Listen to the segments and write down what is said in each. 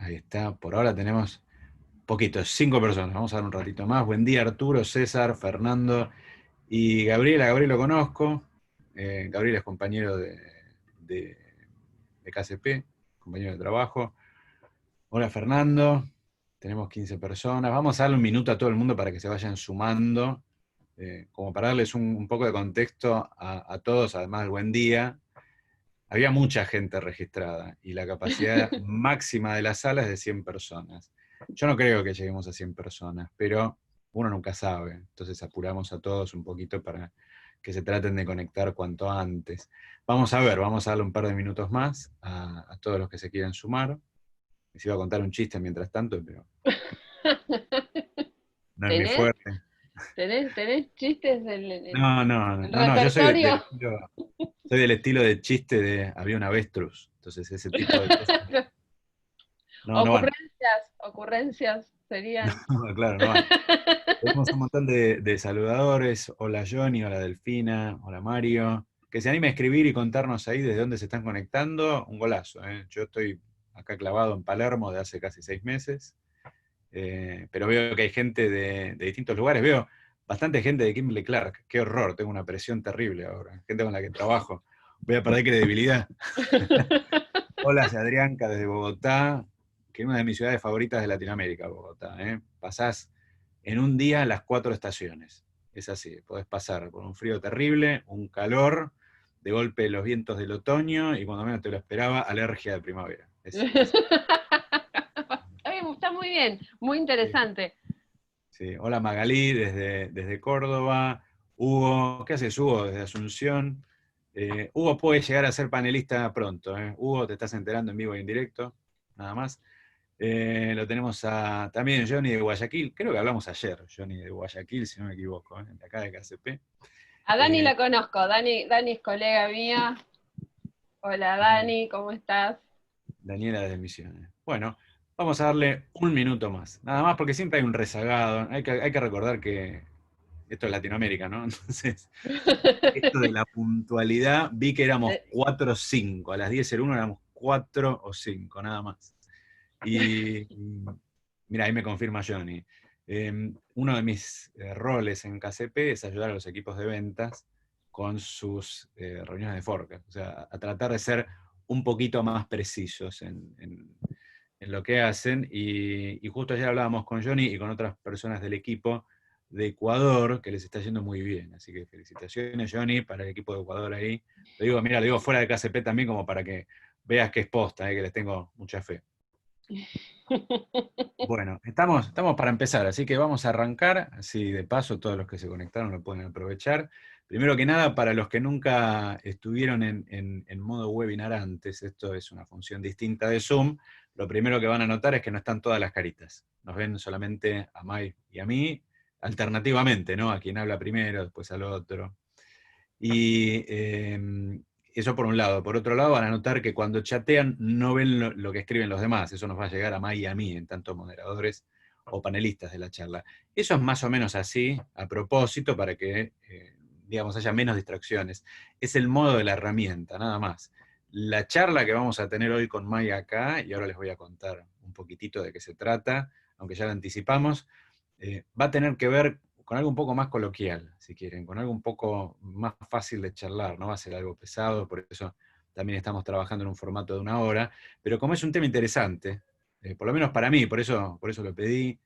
Ahí está, por ahora tenemos poquitos, 5 personas. Vamos a dar un ratito más. Buen día, Arturo, César, Fernando y Gabriela. Gabriel lo conozco. Gabriel es compañero de, de KCP, compañero de trabajo. Hola, Fernando. Tenemos 15 personas. Vamos a darle un minuto a todo el mundo para que se vayan sumando, como para darles un poco de contexto a todos, además del buen día. Había mucha gente registrada y la capacidad máxima de la sala es de 100 personas. Yo no creo que lleguemos a 100 personas, pero uno nunca sabe. Entonces apuramos a todos un poquito para que se traten de conectar cuanto antes. Vamos a ver, vamos a darle un par de minutos más a todos los que se quieran sumar. Les iba a contar un chiste mientras tanto, pero no es mi ¿Tenés? fuerte. ¿Tenés chistes No, no, no, en no, no, yo repertorio? soy del estilo de chiste de había un avestruz. Entonces ese tipo de cosas no, no van. Ocurrencias serían. No, claro, no van. Tenemos un montón de saludadores. Hola Johnny, hola Delfina, hola Mario. Que se anime a escribir y contarnos ahí desde dónde se están conectando. Un golazo, ¿eh? Yo estoy acá clavado en Palermo de hace casi 6 meses. Pero veo que hay gente de distintos lugares. Veo bastante gente de Kimberly Clark. Qué horror, tengo una presión terrible ahora. Gente con la que trabajo. Voy a perder credibilidad. Hola, soy Adrianca desde Bogotá, que es una de mis ciudades favoritas de Latinoamérica, Bogotá. Pasás en un día las 4 estaciones. Es así, podés pasar por un frío terrible, un calor, de golpe los vientos del otoño, y cuando menos te lo esperaba, alergia de primavera. Es Está muy bien, muy así. interesante. Sí. Hola Magalí desde Córdoba. Hugo, ¿qué haces Hugo? Desde Asunción. Hugo puede llegar a ser panelista pronto. Hugo, te estás enterando en vivo y en directo, nada más. Lo tenemos también Johnny de Guayaquil. Creo que hablamos ayer, Johnny de Guayaquil, si no me equivoco, de acá de KCP. A Dani Eh, la conozco, Dani es colega mía. Hola Dani, ¿cómo estás? Daniela de Misiones. Bueno, vamos a darle un minuto más. Nada más porque siempre hay un rezagado. Hay que recordar que esto es Latinoamérica, ¿no? Entonces, esto de la puntualidad, vi que éramos 4 o 5. A las 10:01 éramos 4 o 5, nada más. Y mira, ahí me confirma Johnny. Uno de mis roles en KCP es ayudar a los equipos de ventas con sus reuniones de forecast. O sea, a tratar de ser un poquito más precisos en lo que hacen. Y justo ayer hablábamos con Johnny y con otras personas del equipo de Ecuador, que les está yendo muy bien. Así que felicitaciones, Johnny, para el equipo de Ecuador ahí. Lo digo fuera de KCP también como para que veas que es posta, que les tengo mucha fe. Bueno, estamos para empezar, así que vamos a arrancar, así de paso todos los que se conectaron lo pueden aprovechar. Primero que nada, para los que nunca estuvieron en modo webinar antes, esto es una función distinta de Zoom, lo primero que van a notar es que no están todas las caritas. Nos ven solamente a Mai y a mí, alternativamente, ¿no? A quien habla primero, después al otro. Y eso por un lado. Por otro lado, van a notar que cuando chatean no ven lo que escriben los demás. Eso nos va a llegar a Mai y a mí, en tanto moderadores o panelistas de la charla. Eso es más o menos así, a propósito, para que, digamos, haya menos distracciones. Es el modo de la herramienta, nada más. La charla que vamos a tener hoy con Mai acá, y ahora les voy a contar un poquitito de qué se trata, aunque ya la anticipamos, va a tener que ver con algo un poco más coloquial, si quieren, con algo un poco más fácil de charlar, no va a ser algo pesado, por eso también estamos trabajando en un formato de 1 hora, pero como es un tema interesante, por lo menos para mí, por eso lo pedí,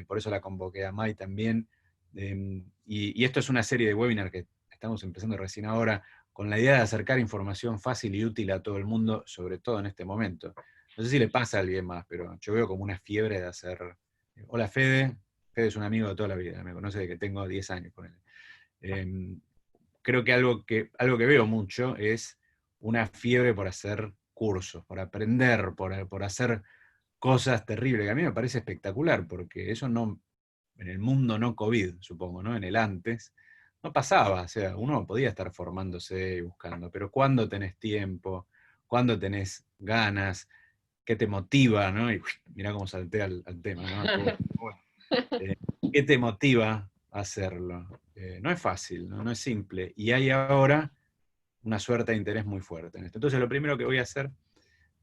por eso la convoqué a Mai también, y esto es una serie de webinars que estamos empezando recién ahora, con la idea de acercar información fácil y útil a todo el mundo, sobre todo en este momento. No sé si le pasa a alguien más, pero yo veo como una fiebre de hacer... Hola Fede, Fede es un amigo de toda la vida, me conoce desde que tengo 10 años con él. Eh, Creo que algo que veo mucho es una fiebre por hacer cursos, por aprender, por hacer cosas terribles, que a mí me parece espectacular, porque eso no, en el mundo no COVID, supongo, ¿no? En el antes, no pasaba, o sea, uno podía estar formándose y buscando, pero ¿cuándo tenés tiempo? ¿Cuándo tenés ganas? ¿Qué te motiva? ¿No? Y mirá cómo salté al tema, ¿no? Bueno. Eh, ¿Qué te motiva a hacerlo? No es fácil, ¿no? No es simple. Y hay ahora una suerte de interés muy fuerte en esto. Entonces, lo primero que voy a hacer,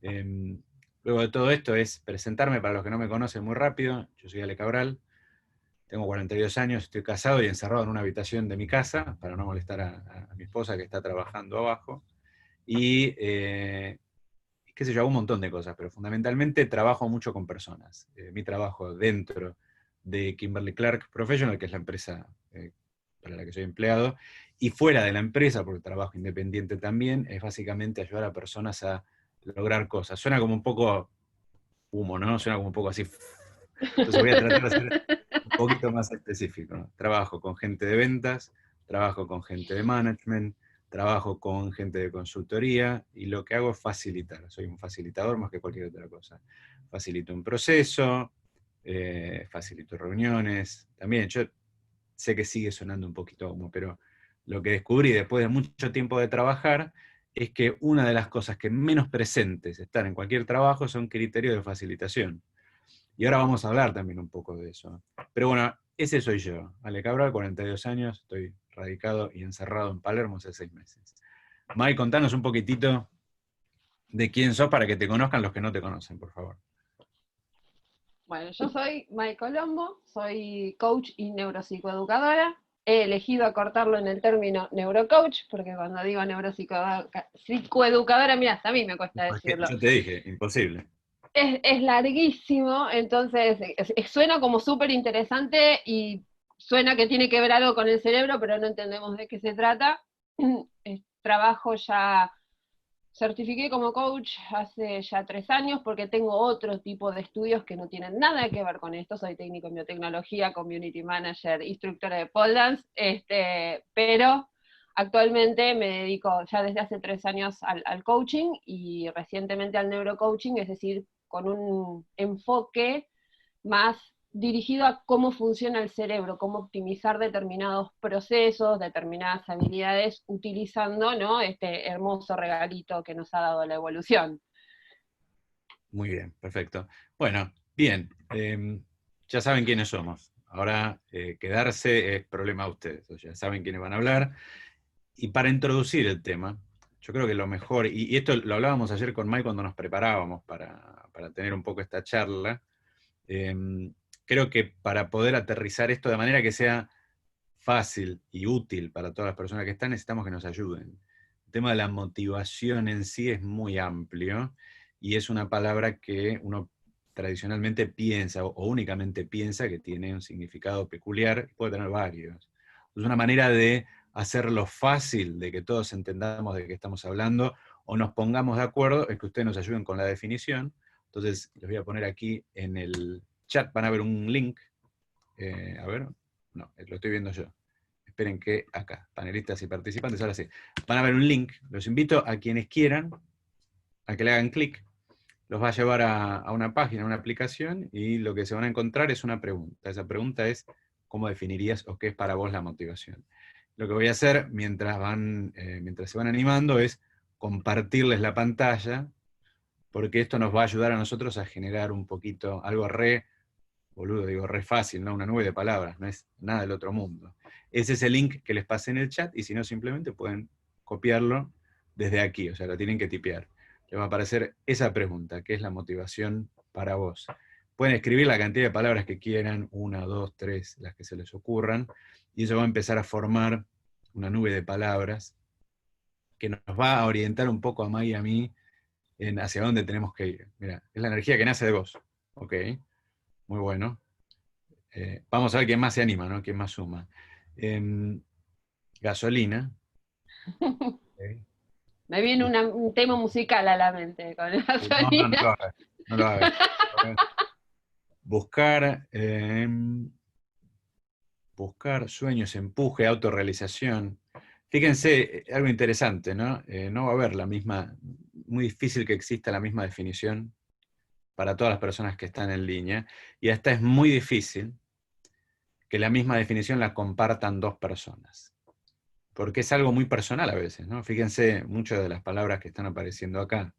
eh, Luego de todo esto es presentarme para los que no me conocen muy rápido. Yo soy Ale Cabral, tengo 42 años, estoy casado y encerrado en una habitación de mi casa para no molestar a mi esposa que está trabajando abajo. Y qué sé yo, hago un montón de cosas, pero fundamentalmente trabajo mucho con personas. Mi trabajo dentro de Kimberly Clark Professional, que es la empresa para la que soy empleado, y fuera de la empresa, porque trabajo independiente también, es básicamente ayudar a personas a lograr cosas. Suena como un poco humo, ¿no? Suena como un poco así. Entonces voy a tratar de ser un poquito más específico, ¿no? Trabajo con gente de ventas, trabajo con gente de management, trabajo con gente de consultoría, y lo que hago es facilitar. Soy un facilitador más que cualquier otra cosa. Facilito un proceso, facilito reuniones. También yo sé que sigue sonando un poquito humo, pero lo que descubrí después de mucho tiempo de trabajar es que una de las cosas que menos presentes están en cualquier trabajo son criterios de facilitación. Y ahora vamos a hablar también un poco de eso. Pero bueno, ese soy yo, Ale Cabral, 42 años, estoy radicado y encerrado en Palermo hace 6 meses. Mai, contanos un poquitito de quién sos para que te conozcan los que no te conocen, por favor. Bueno, yo soy Mai Colombo, soy coach y neuropsicoeducadora. He elegido acortarlo en el término neurocoach, porque cuando digo neuropsicoeducadora, mira, hasta a mí me cuesta Porque decirlo. yo te dije, imposible. Es larguísimo, entonces suena como súper interesante y suena que tiene que ver algo con el cerebro, pero no entendemos de qué se trata. Trabajo ya, certifiqué como coach hace ya 3 años porque tengo otro tipo de estudios que no tienen nada que ver con esto. Soy técnico en biotecnología, community manager, instructora de pole dance, pero actualmente me dedico ya desde hace 3 años al coaching y recientemente al neurocoaching, es decir, con un enfoque más dirigido a cómo funciona el cerebro, cómo optimizar determinados procesos, determinadas habilidades, utilizando, ¿no?, este hermoso regalito que nos ha dado la evolución. Muy bien, perfecto. Bueno, bien, ya saben quiénes somos. Ahora quedarse es problema de ustedes, o sea, ya saben quiénes van a hablar. Y para introducir el tema, yo creo que lo mejor, y esto lo hablábamos ayer con Mike cuando nos preparábamos para tener un poco esta charla, eh, creo que para poder aterrizar esto de manera que sea fácil y útil para todas las personas que están, necesitamos que nos ayuden. El tema de la motivación en sí es muy amplio y es una palabra que uno tradicionalmente piensa o únicamente piensa que tiene un significado peculiar, puede tener varios. Es una manera de hacerlo fácil, de que todos entendamos de qué estamos hablando o nos pongamos de acuerdo, es que ustedes nos ayuden con la definición. Entonces les voy a poner aquí en el chat, van a ver un link. A ver, no, lo estoy viendo yo. Esperen que acá, panelistas y participantes, ahora sí. Van a ver un link. Los invito a quienes quieran, a que le hagan clic. Los va a llevar a una página, a una aplicación, y lo que se van a encontrar es una pregunta. Esa pregunta es, ¿cómo definirías o qué es para vos la motivación? Lo que voy a hacer mientras se van animando es compartirles la pantalla, porque esto nos va a ayudar a nosotros a generar un poquito, algo boludo, digo, re fácil, ¿no? Una nube de palabras, no es nada del otro mundo. Ese es el link que les pasé en el chat, y si no, simplemente pueden copiarlo desde aquí, o sea, lo tienen que tipear. Les va a aparecer esa pregunta, ¿qué es la motivación para vos? Pueden escribir la cantidad de palabras que quieran, 1, 2, 3, las que se les ocurran, y eso va a empezar a formar una nube de palabras que nos va a orientar un poco a Mai y a mí en hacia dónde tenemos que ir. Mira, es la energía que nace de vos. Ok, muy bueno. Vamos a ver quién más se anima, ¿no? Quién más suma. Gasolina. Ok. Me viene un tema musical a la mente con la No, no, no gasolina. lo hagas. No lo hagas. Buscar, buscar sueños, empuje, autorrealización. Fíjense, algo interesante, ¿no? No va a haber la misma, muy difícil que exista la misma definición para todas las personas que están en línea, y hasta es muy difícil que la misma definición la compartan dos personas, porque es algo muy personal a veces, ¿no? Fíjense muchas de las palabras que están apareciendo acá.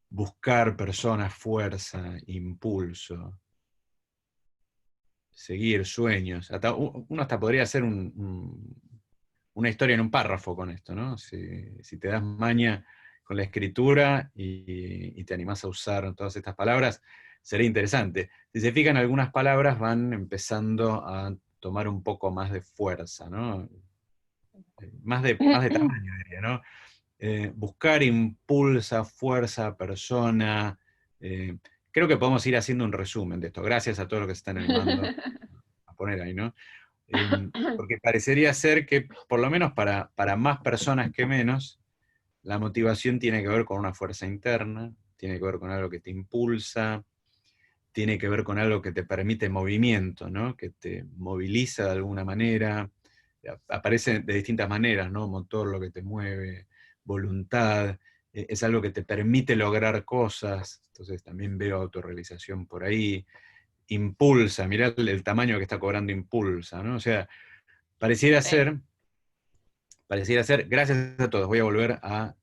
Buscar personas, fuerza, impulso, seguir sueños. Uno hasta podría hacer una historia en un párrafo con esto, ¿no? Si te das maña con la escritura y te animás a usar todas estas palabras, sería interesante. Si se fijan, algunas palabras van empezando a tomar un poco más de fuerza, ¿no? Más de tamaño, diría, ¿no? Buscar impulsa, fuerza, persona. eh, Creo que podemos ir haciendo un resumen de esto. Gracias a todos los que se están animando a poner ahí, ¿no? Porque parecería ser que, por lo menos para más personas que menos, la motivación tiene que ver con una fuerza interna, tiene que ver con algo que te impulsa, tiene que ver con algo que te permite movimiento, ¿no? Que te moviliza de alguna manera. Aparece de distintas maneras, ¿no? Motor, lo que te mueve, voluntad, es algo que te permite lograr cosas, entonces también veo autorrealización por ahí. Impulsa, mirá el tamaño que está cobrando impulsa, ¿no? O sea, pareciera Sí. ser, gracias a todos, voy a volver a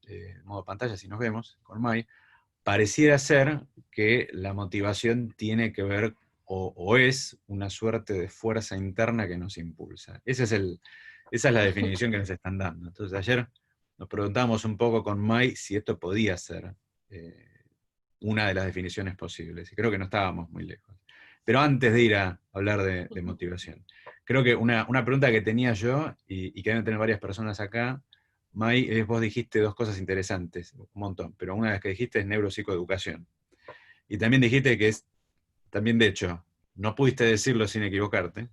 modo pantalla si nos vemos con Mai, pareciera ser que la motivación tiene que ver o es una suerte de fuerza interna que nos impulsa. Esa es la definición que nos están dando. Entonces ayer nos preguntamos un poco con Mai si esto podía ser una de las definiciones posibles, y creo que no estábamos muy lejos. Pero antes de ir a hablar de motivación, creo que una pregunta que tenía yo, y que deben tener varias personas acá, Mai, es vos dijiste dos cosas interesantes, un montón, pero una de las que dijiste es neuropsicoeducación. Y también dijiste que es, también de hecho, no pudiste decirlo sin equivocarte.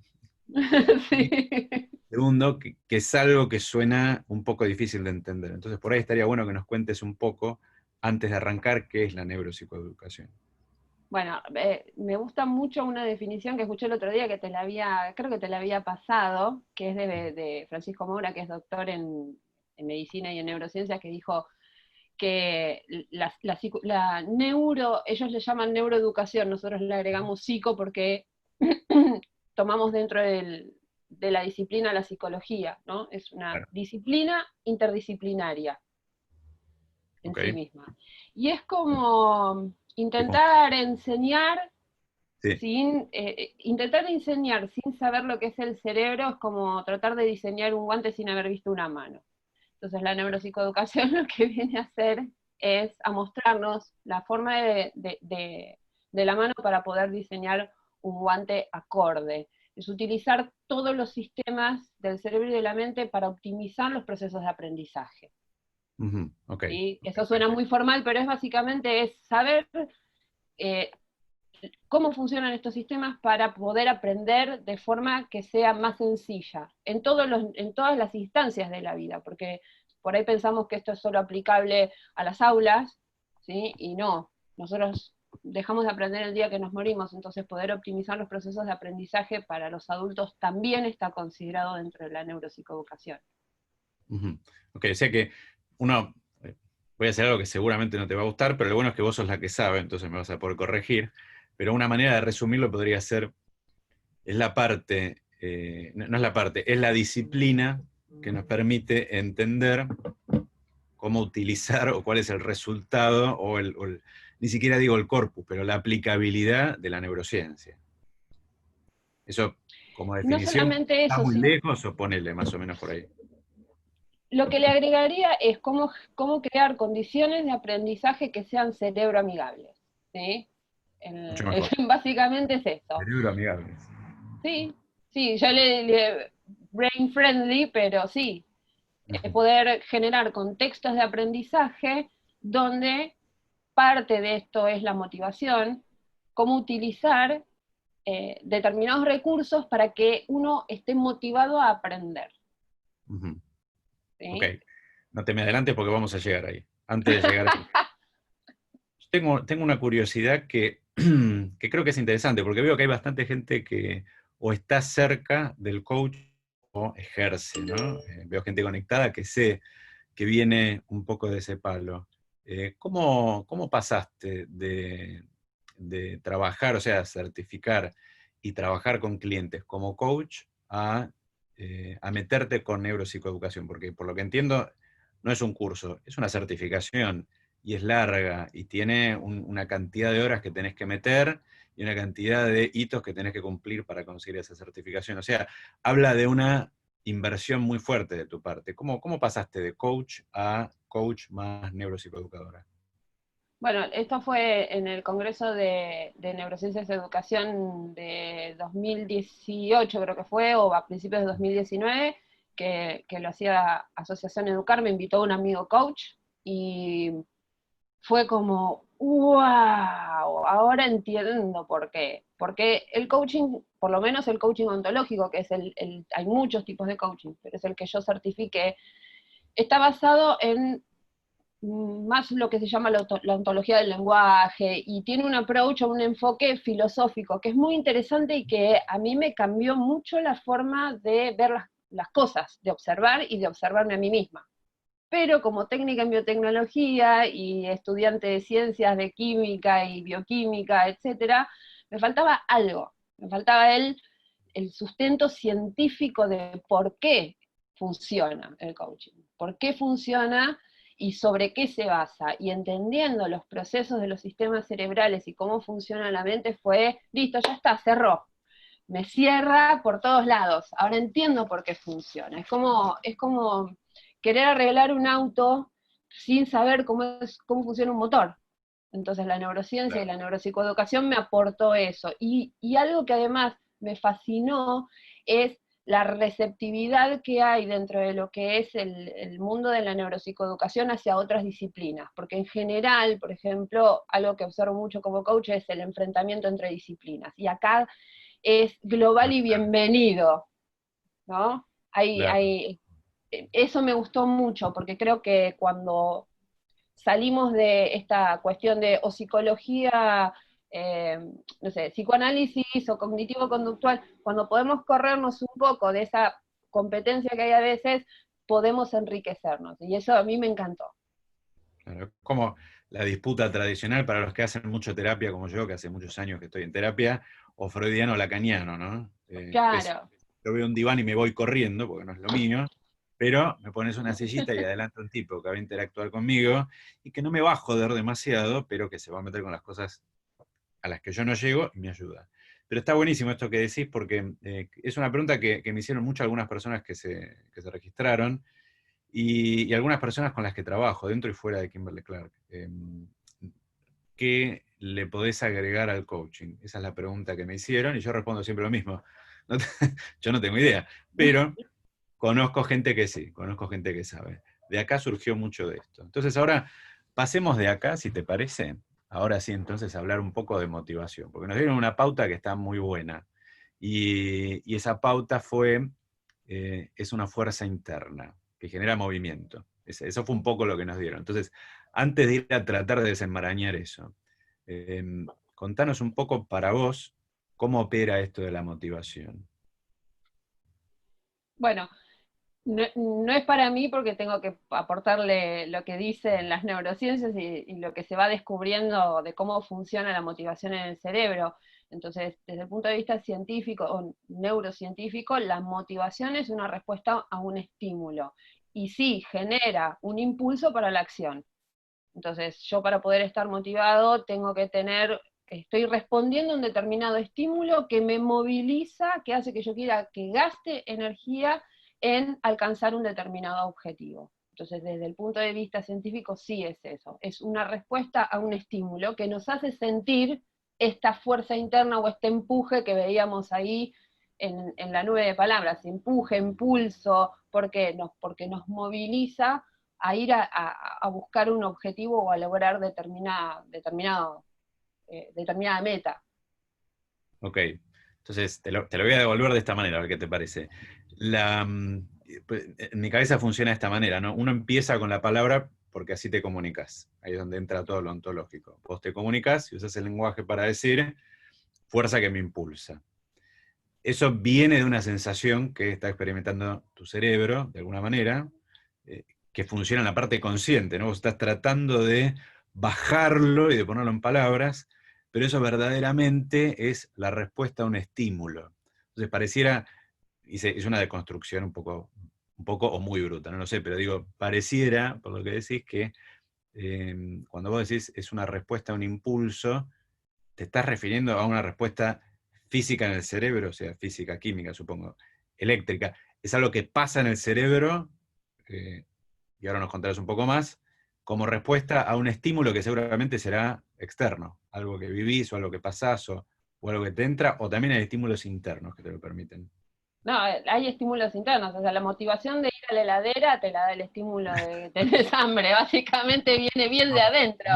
Y Sí. segundo, que es algo que suena un poco difícil de entender. Entonces por ahí estaría bueno que nos cuentes un poco, antes de arrancar, qué es la neuropsicoeducación. Bueno, me gusta mucho una definición que escuché el otro día que creo que te la había pasado, que es de Francisco Moura, que es doctor en medicina y en neurociencias, que dijo que ellos le llaman neuroeducación, nosotros le agregamos psico porque tomamos dentro de la disciplina la psicología, ¿no? Es una Claro. disciplina interdisciplinaria en Ok. sí misma. Y es como Tipo, intentar enseñar sí. intentar enseñar sin saber lo que es el cerebro es como tratar de diseñar un guante sin haber visto una mano. Entonces la neuropsicoeducación lo que viene a hacer es a mostrarnos la forma de la mano para poder diseñar un guante acorde. Es utilizar todos los sistemas del cerebro y de la mente para optimizar los procesos de aprendizaje. Ujú, ok. ¿Sí? Ok, Eso suena perfecto. muy formal, pero es básicamente es saber eh, cómo funcionan estos sistemas para poder aprender de forma que sea más sencilla en todas las instancias de la vida, porque por ahí pensamos que esto es solo aplicable a las aulas, ¿sí? Y no, nosotros dejamos de aprender el día que nos morimos, entonces poder optimizar los procesos de aprendizaje para los adultos también está considerado dentro de la neuropsicoeducación. Ujú. Ok, o sea que uno, voy a hacer algo que seguramente no te va a gustar, pero lo bueno es que vos sos la que sabe, entonces me vas a poder corregir. Pero una manera de resumirlo podría ser, es la parte, no es la parte, es la disciplina que nos permite entender cómo utilizar o cuál es el resultado, ni siquiera digo el corpus, pero la aplicabilidad de la neurociencia. Eso, como No definición, solamente ¿está eso, muy sino lejos o ponele más o menos por ahí? lo que le agregaría es cómo crear condiciones de aprendizaje que sean cerebro amigables. ¿Sí? Mucho mejor. Básicamente es eso. Cerebro amigables. Sí, sí, brain friendly, pero sí, Ujú, poder generar contextos de aprendizaje donde parte de esto es la motivación, cómo utilizar determinados recursos para que uno esté motivado a aprender. ujú. Ok, ¿Sí? no te me adelantes porque vamos a llegar ahí. Antes de llegar ahí. Tengo una curiosidad que creo que es interesante, porque veo que hay bastante gente que o está cerca del coach o ejerce, ¿no? Veo gente conectada que sé que viene un poco de ese palo. ¿Cómo pasaste de trabajar, o sea, certificar y trabajar con clientes como coach a meterte con neuropsicoeducación? Porque por lo que entiendo, no es un curso, es una certificación y es larga y tiene una cantidad de horas que tenés que meter y una cantidad de hitos que tenés que cumplir para conseguir esa certificación. O sea, habla de una inversión muy fuerte de tu parte. ¿Cómo pasaste de coach a coach más neuropsicoeducadora? Bueno, esto fue en el Congreso de Neurociencias de Educación de 2018, creo que fue, o a principios de 2019, que lo hacía Asociación Educar, me invitó un amigo coach, y fue como, wow, ahora entiendo por qué. Porque el coaching, por lo menos el coaching ontológico, que es hay muchos tipos de coaching, pero es el que yo certifiqué, está basado en más lo que se llama la ontología del lenguaje, y tiene un approach o un enfoque filosófico que es muy interesante y que a mí me cambió mucho la forma de ver las cosas, de observar y de observarme a mí misma. Pero como técnica en biotecnología y estudiante de ciencias de química y bioquímica, etcétera, me faltaba algo, me faltaba el sustento científico de por qué funciona el coaching, por qué funciona y sobre qué se basa. Y entendiendo los procesos de los sistemas cerebrales y cómo funciona la mente, fue, listo, ya está, cerró. Me cierra por todos lados. Ahora entiendo por qué funciona. Es como querer arreglar un auto sin saber cómo funciona un motor. Entonces la neurociencia y Claro. la neuropsicoeducación me aportó eso. Y algo que además me fascinó es la receptividad que hay dentro de lo que es el mundo de la neuropsicoeducación hacia otras disciplinas. Porque en general, por ejemplo, algo que observo mucho como coach es el enfrentamiento entre disciplinas. Y acá es global Ah, y claro, bienvenido, ¿no? claro. Eso me gustó mucho, porque creo que cuando salimos de esta cuestión de o psicología, eh, no sé, psicoanálisis o cognitivo-conductual, cuando podemos corrernos un poco de esa competencia que hay a veces, podemos enriquecernos. Y eso a mí me encantó. Claro, como la disputa tradicional para los que hacen mucho terapia, como yo, que hace muchos años que estoy en terapia, o freudiano o lacaniano, ¿no? Claro, Yo veo un diván y me voy corriendo, porque no es lo mío, pero me pones una sillita y adelante un tipo que va a interactuar conmigo y que no me va a joder demasiado, pero que se va a meter con las cosas a las que yo no llego y me ayuda. Pero está buenísimo esto que decís, porque es una pregunta que me hicieron mucho algunas personas que se registraron, y algunas personas con las que trabajo, dentro y fuera de Kimberly Clark. ¿Qué le podés agregar al coaching? Esa es la pregunta que me hicieron, y yo respondo siempre lo mismo. No te- yo no tengo idea, pero conozco gente que sí, conozco gente que sabe. De acá surgió mucho de esto. Entonces ahora pasemos de acá, si te parece. Ahora sí, entonces hablar un poco de motivación, porque nos dieron una pauta que está muy buena. Y esa pauta es una fuerza interna que genera movimiento. Eso fue un poco lo que nos dieron. Entonces, antes de ir a tratar de desenmarañar eso, eh, contanos un poco para vos cómo opera esto de la motivación. bueno, no es para mí porque tengo que aportarle lo que dicen las neurociencias y lo que se va descubriendo de cómo funciona la motivación en el cerebro. Entonces, desde el punto de vista científico o neurocientífico, la motivación es una respuesta a un estímulo. Y sí, genera un impulso para la acción. Entonces, yo para poder estar motivado tengo que estoy respondiendo a un determinado estímulo que me moviliza, que hace que yo quiera que gaste energía en alcanzar un determinado objetivo. Entonces, desde el punto de vista científico, sí es eso. Es una respuesta a un estímulo que nos hace sentir esta fuerza interna o este empuje que veíamos ahí en la nube de palabras. Empuje, impulso, porque nos moviliza a ir a buscar un objetivo o a lograr determinada meta. Ok, entonces te lo voy a devolver de esta manera, a ver qué te parece. En mi cabeza funciona de esta manera, ¿no? Uno empieza con la palabra porque así te comunicas. Ahí es donde entra todo lo ontológico. Vos te comunicas y usas el lenguaje para decir fuerza que me impulsa. Eso viene de una sensación que está experimentando tu cerebro, de alguna manera, que funciona en la parte consciente, ¿no? Vos estás tratando de bajarlo y de ponerlo en palabras, pero eso verdaderamente es la respuesta a un estímulo. Entonces pareciera, es una deconstrucción un poco o muy bruta, no lo sé, pero digo, pareciera, por lo que decís, que cuando vos decís es una respuesta a un impulso, te estás refiriendo a una respuesta física en el cerebro, o sea, física, química, supongo, eléctrica. Es algo que pasa en el cerebro, y ahora nos contarás un poco más, como respuesta a un estímulo que seguramente será externo, algo que vivís o algo que pasás o algo que te entra, o también hay estímulos internos que te lo permiten. No, hay estímulos internos, o sea, la motivación de ir a la heladera te la da el estímulo de que tenés hambre, básicamente viene bien de No, adentro.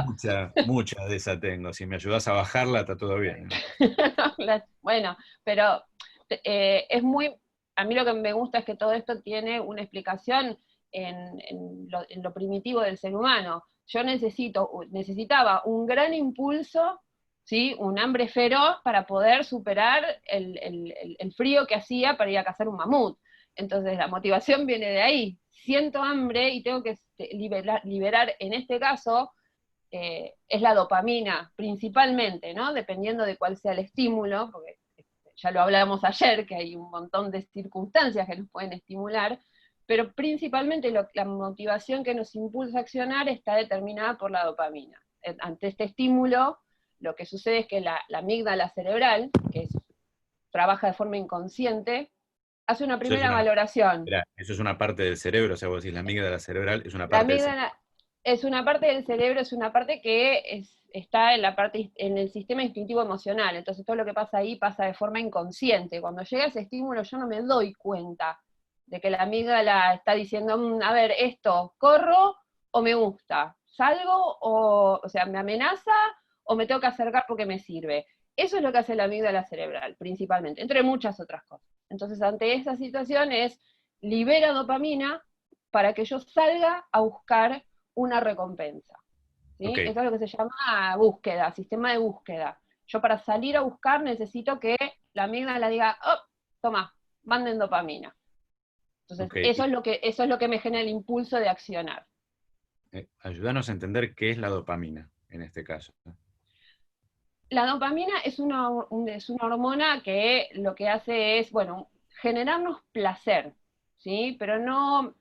mucha de esa tengo. Si me ayudás a bajarla, está todo bien, ¿eh? Bueno, pero es muy, a mí lo que me gusta es que todo esto tiene una explicación en lo primitivo del ser humano. Yo necesitaba un gran impulso, ¿sí? Un hambre feroz para poder superar el frío que hacía para ir a cazar un mamut. Entonces la motivación viene de ahí. Siento hambre y tengo que liberar en este caso es la dopamina, principalmente, ¿no? Dependiendo de cuál sea el estímulo, porque ya lo hablamos ayer, que hay un montón de circunstancias que nos pueden estimular, pero principalmente la motivación que nos impulsa a accionar está determinada por la dopamina. Ante este estímulo, lo que sucede es que la amígdala cerebral, trabaja de forma inconsciente, hace una Eso es primera valoración. eso es una parte del cerebro, o sea, vos decís la amígdala cerebral es una La parte del cerebro. amígdala es una parte del cerebro, es una parte que está en el sistema instintivo emocional, entonces todo lo que pasa ahí pasa de forma inconsciente. Cuando llega ese estímulo yo no me doy cuenta de que la amígdala está diciendo, a ver, esto, ¿corro o me gusta? ¿Salgo o sea, me amenaza o me tengo que acercar porque me sirve? Eso es lo que hace la amígdala cerebral, principalmente, entre muchas otras cosas. Entonces, ante esa situación libera dopamina para que yo salga a buscar una recompensa. ¿Sí? Ok, Eso es lo que se llama búsqueda, sistema de búsqueda. Yo para salir a buscar necesito que la amígdala diga, oh, toma, manden dopamina. Entonces, ok. eso es lo que me genera el impulso de accionar. Ayúdanos a entender qué es la dopamina en este caso. La dopamina es es una hormona que lo que hace es, bueno, generarnos placer, ¿sí? Pero no,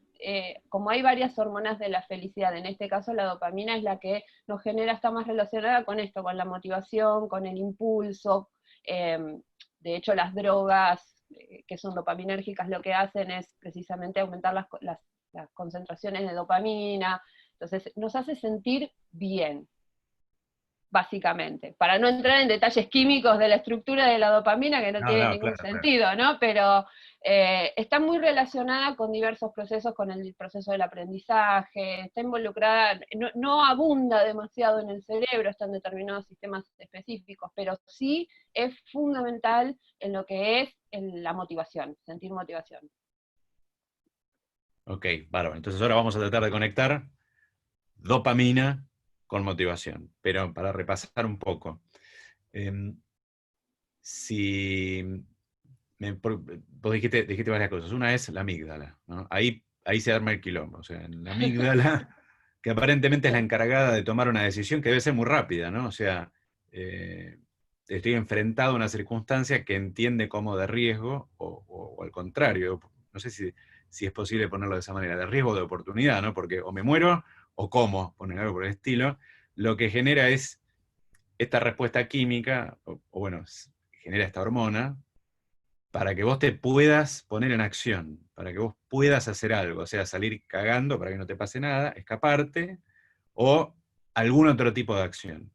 como hay varias hormonas de la felicidad, en este caso la dopamina es la que nos genera, está más relacionada con esto, con la motivación, con el impulso. eh, de hecho, las drogas que son dopaminérgicas lo que hacen es precisamente aumentar las concentraciones de dopamina, entonces nos hace sentir bien, básicamente, para no entrar en detalles químicos de la estructura de la dopamina, que no No, tiene no, ningún claro, claro. sentido, ¿no? Pero está muy relacionada con diversos procesos, con el proceso del aprendizaje, está involucrada, no abunda demasiado en el cerebro, están determinados sistemas específicos, pero sí es fundamental en lo que es la motivación, sentir motivación. Ok, bárbaro. Entonces ahora vamos a tratar de conectar dopamina con motivación. Pero para repasar un poco, em, si vos dijiste varias cosas. Una es la amígdala, ¿no? Ahí se arma el quilombo. O sea, en la amígdala, que aparentemente es la encargada de tomar una decisión que debe ser muy rápida, ¿no? O sea, eh, estoy enfrentado a una circunstancia que entiende como de riesgo, o al contrario, no sé si es posible ponerlo de esa manera, de riesgo o de oportunidad, ¿no? Porque o me muero o como, poner algo por el estilo, lo que genera es esta respuesta química, o bueno, genera esta hormona, para que vos te puedas poner en acción, para que vos puedas hacer algo, o sea, salir cagando para que no te pase nada, escaparte, o algún otro tipo de acción.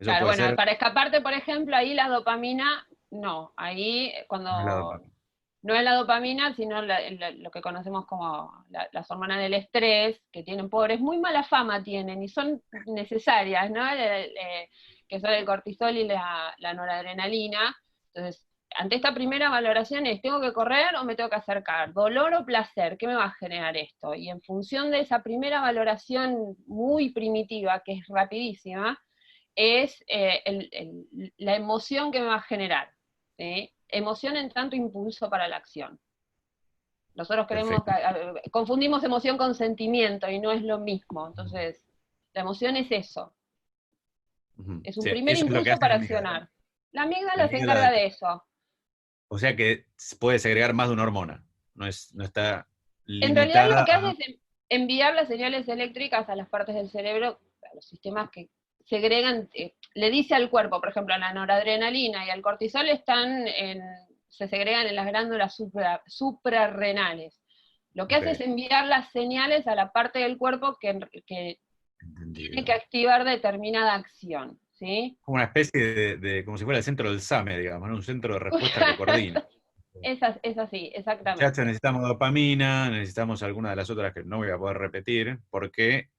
Eso Claro, puede bueno, ser, para escaparte, por ejemplo, ahí la dopamina, no, ahí no es la cuando dopamina. no es la dopamina, sino lo que conocemos como las hormonas del estrés, que tienen pobres, muy mala fama tienen y son necesarias, ¿no? Que son el cortisol y la noradrenalina. Entonces, ante esta primera valoración es, ¿tengo que correr o me tengo que acercar? ¿Dolor o placer? ¿Qué me va a generar esto? Y en función de esa primera valoración muy primitiva, que es rapidísima, es la emoción que me va a generar. ¿Sí? Emoción en tanto impulso para la acción. Nosotros Perfecto. confundimos emoción con sentimiento y no es lo mismo. Entonces, la emoción es eso, Ujú. es un Sí, primer eso es lo que impulso hace la para amígdala. accionar. La La amígdala se amígdala, encarga de eso. o sea que puede segregar más de una hormona, no está En realidad lo limitada que hace a... es enviar las señales eléctricas a las partes del cerebro, a los sistemas que segregan, le dice al cuerpo, por ejemplo, la noradrenalina y el cortisol se segregan en las glándulas suprarrenales. Lo que hace es Ok, enviar las señales a la parte del cuerpo que tiene que entendido. activar determinada acción, ¿sí? Como una especie como si fuera el centro del SAME, digamos, ¿no? Un centro de respuesta que coordina. Es así, Muchachos, exactamente. necesitamos dopamina, necesitamos alguna de las otras que no voy a poder repetir, porque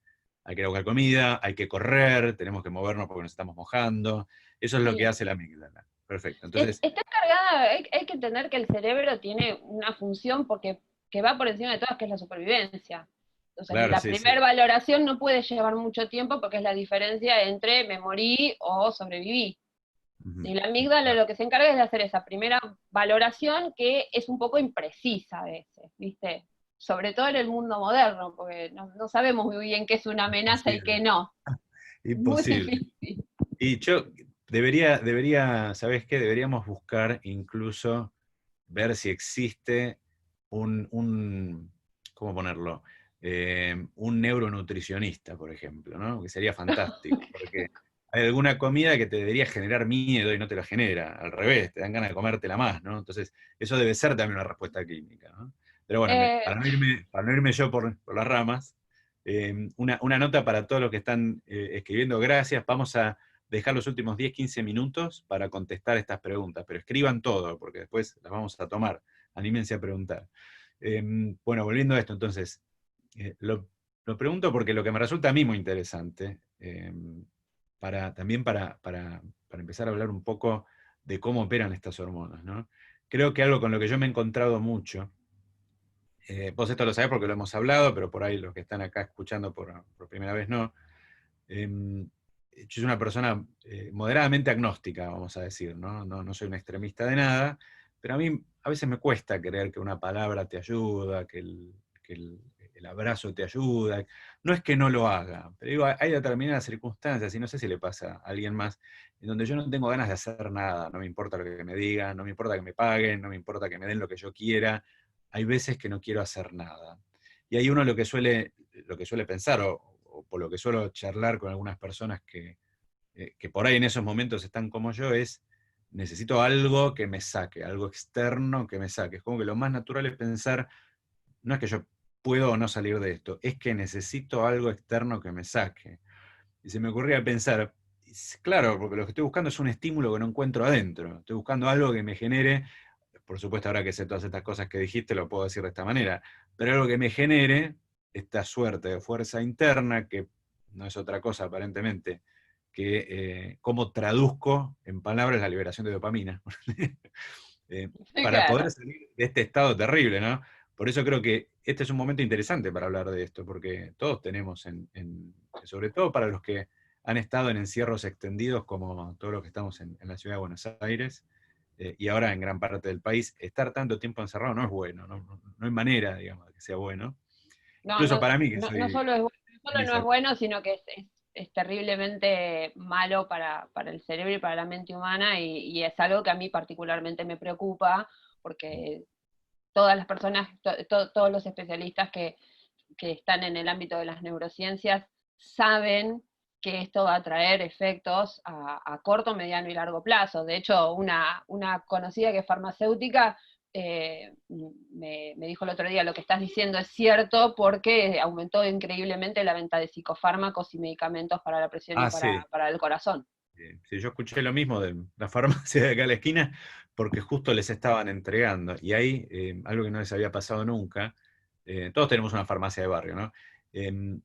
hay que ir a buscar comida, hay que correr, tenemos que movernos porque nos estamos mojando. Eso es lo que Sí. hace la amígdala. Perfecto. Entonces, Está cargada, hay que entender que el cerebro tiene una función porque que va por encima de todas, que es la supervivencia. Entonces, claro, la sí, sí. primera valoración no puede llevar mucho tiempo porque es la diferencia entre me morí o sobreviví. Ujú. Y la amígdala lo que se encarga es de hacer esa primera valoración que es un poco imprecisa a veces, ¿viste? Sobre todo en el mundo moderno, porque no sabemos muy bien qué es una amenaza y qué Imposible. no. Muy Imposible. difícil. Y yo ¿sabes qué? Deberíamos buscar incluso ver si existe ¿cómo ponerlo? Un neuronutricionista, por ejemplo, ¿no? Que sería fantástico, porque hay alguna comida que te debería generar miedo y no te la genera, al revés, te dan ganas de comértela más, ¿no? Entonces, eso debe ser también una respuesta química, ¿no? Pero bueno, Eh, para no irme yo por las ramas, una nota para todos los que están escribiendo, gracias, vamos a dejar los últimos 10, 15 minutos para contestar estas preguntas, pero escriban todo, porque después las vamos a tomar. Anímense a preguntar. Bueno, volviendo a esto, entonces, lo pregunto porque lo que me resulta a mí muy interesante, también para empezar a hablar un poco de cómo operan estas hormonas, ¿no? Creo que algo con lo que yo me he encontrado mucho, vos esto lo sabés porque lo hemos hablado, pero por ahí los que están acá escuchando por primera vez no. Yo soy una persona moderadamente agnóstica, vamos a decir, ¿no? No soy un extremista de nada, pero a mí a veces me cuesta creer que una palabra te ayuda, que el abrazo te ayuda. No es que no lo haga, pero digo, hay determinadas circunstancias, y no sé si le pasa a alguien más, en donde yo no tengo ganas de hacer nada, no me importa lo que me digan, no me importa que me paguen, no me importa que me den lo que yo quiera, hay veces que no quiero hacer nada. Y ahí uno lo que suele pensar, o por lo que suelo charlar con algunas personas que por ahí en esos momentos están como yo, es necesito algo que me saque, algo externo que me saque. Es como que lo más natural es pensar, no es que yo puedo o no salir de esto, es que necesito algo externo que me saque. Y se me ocurría pensar, claro, porque lo que estoy buscando es un estímulo que no encuentro adentro. Estoy buscando algo que me genere, por supuesto ahora que sé todas estas cosas que dijiste, lo puedo decir de esta manera, pero algo que me genere esta suerte de fuerza interna, que no es otra cosa aparentemente, que cómo traduzco en palabras la liberación de dopamina, sí, para poder claro. salir de este estado terrible, ¿no? Por eso creo que este es un momento interesante para hablar de esto, porque todos tenemos, sobre todo para los que han estado en encierros extendidos, como todos los que estamos en la ciudad de Buenos Aires, y ahora en gran parte del país, estar tanto tiempo encerrado no es bueno, no hay manera, digamos, de que sea bueno. No, Incluso no, para mí, que no, no soy solo es, no en solo no es esa. bueno, sino que es terriblemente malo para el cerebro y para la mente humana y es algo que a mí particularmente me preocupa porque todas las personas, todos los especialistas que están en el ámbito de las neurociencias saben que esto va a traer efectos a corto, mediano y largo plazo. De hecho, una conocida que es farmacéutica me dijo el otro día, lo que estás diciendo es cierto porque aumentó increíblemente la venta de psicofármacos y medicamentos para la presión y Ah, sí. para el corazón. Sí, yo escuché lo mismo de la farmacia de acá a la esquina, porque justo les estaban entregando. Y ahí, algo que no les había pasado nunca, todos tenemos una farmacia de barrio, ¿no?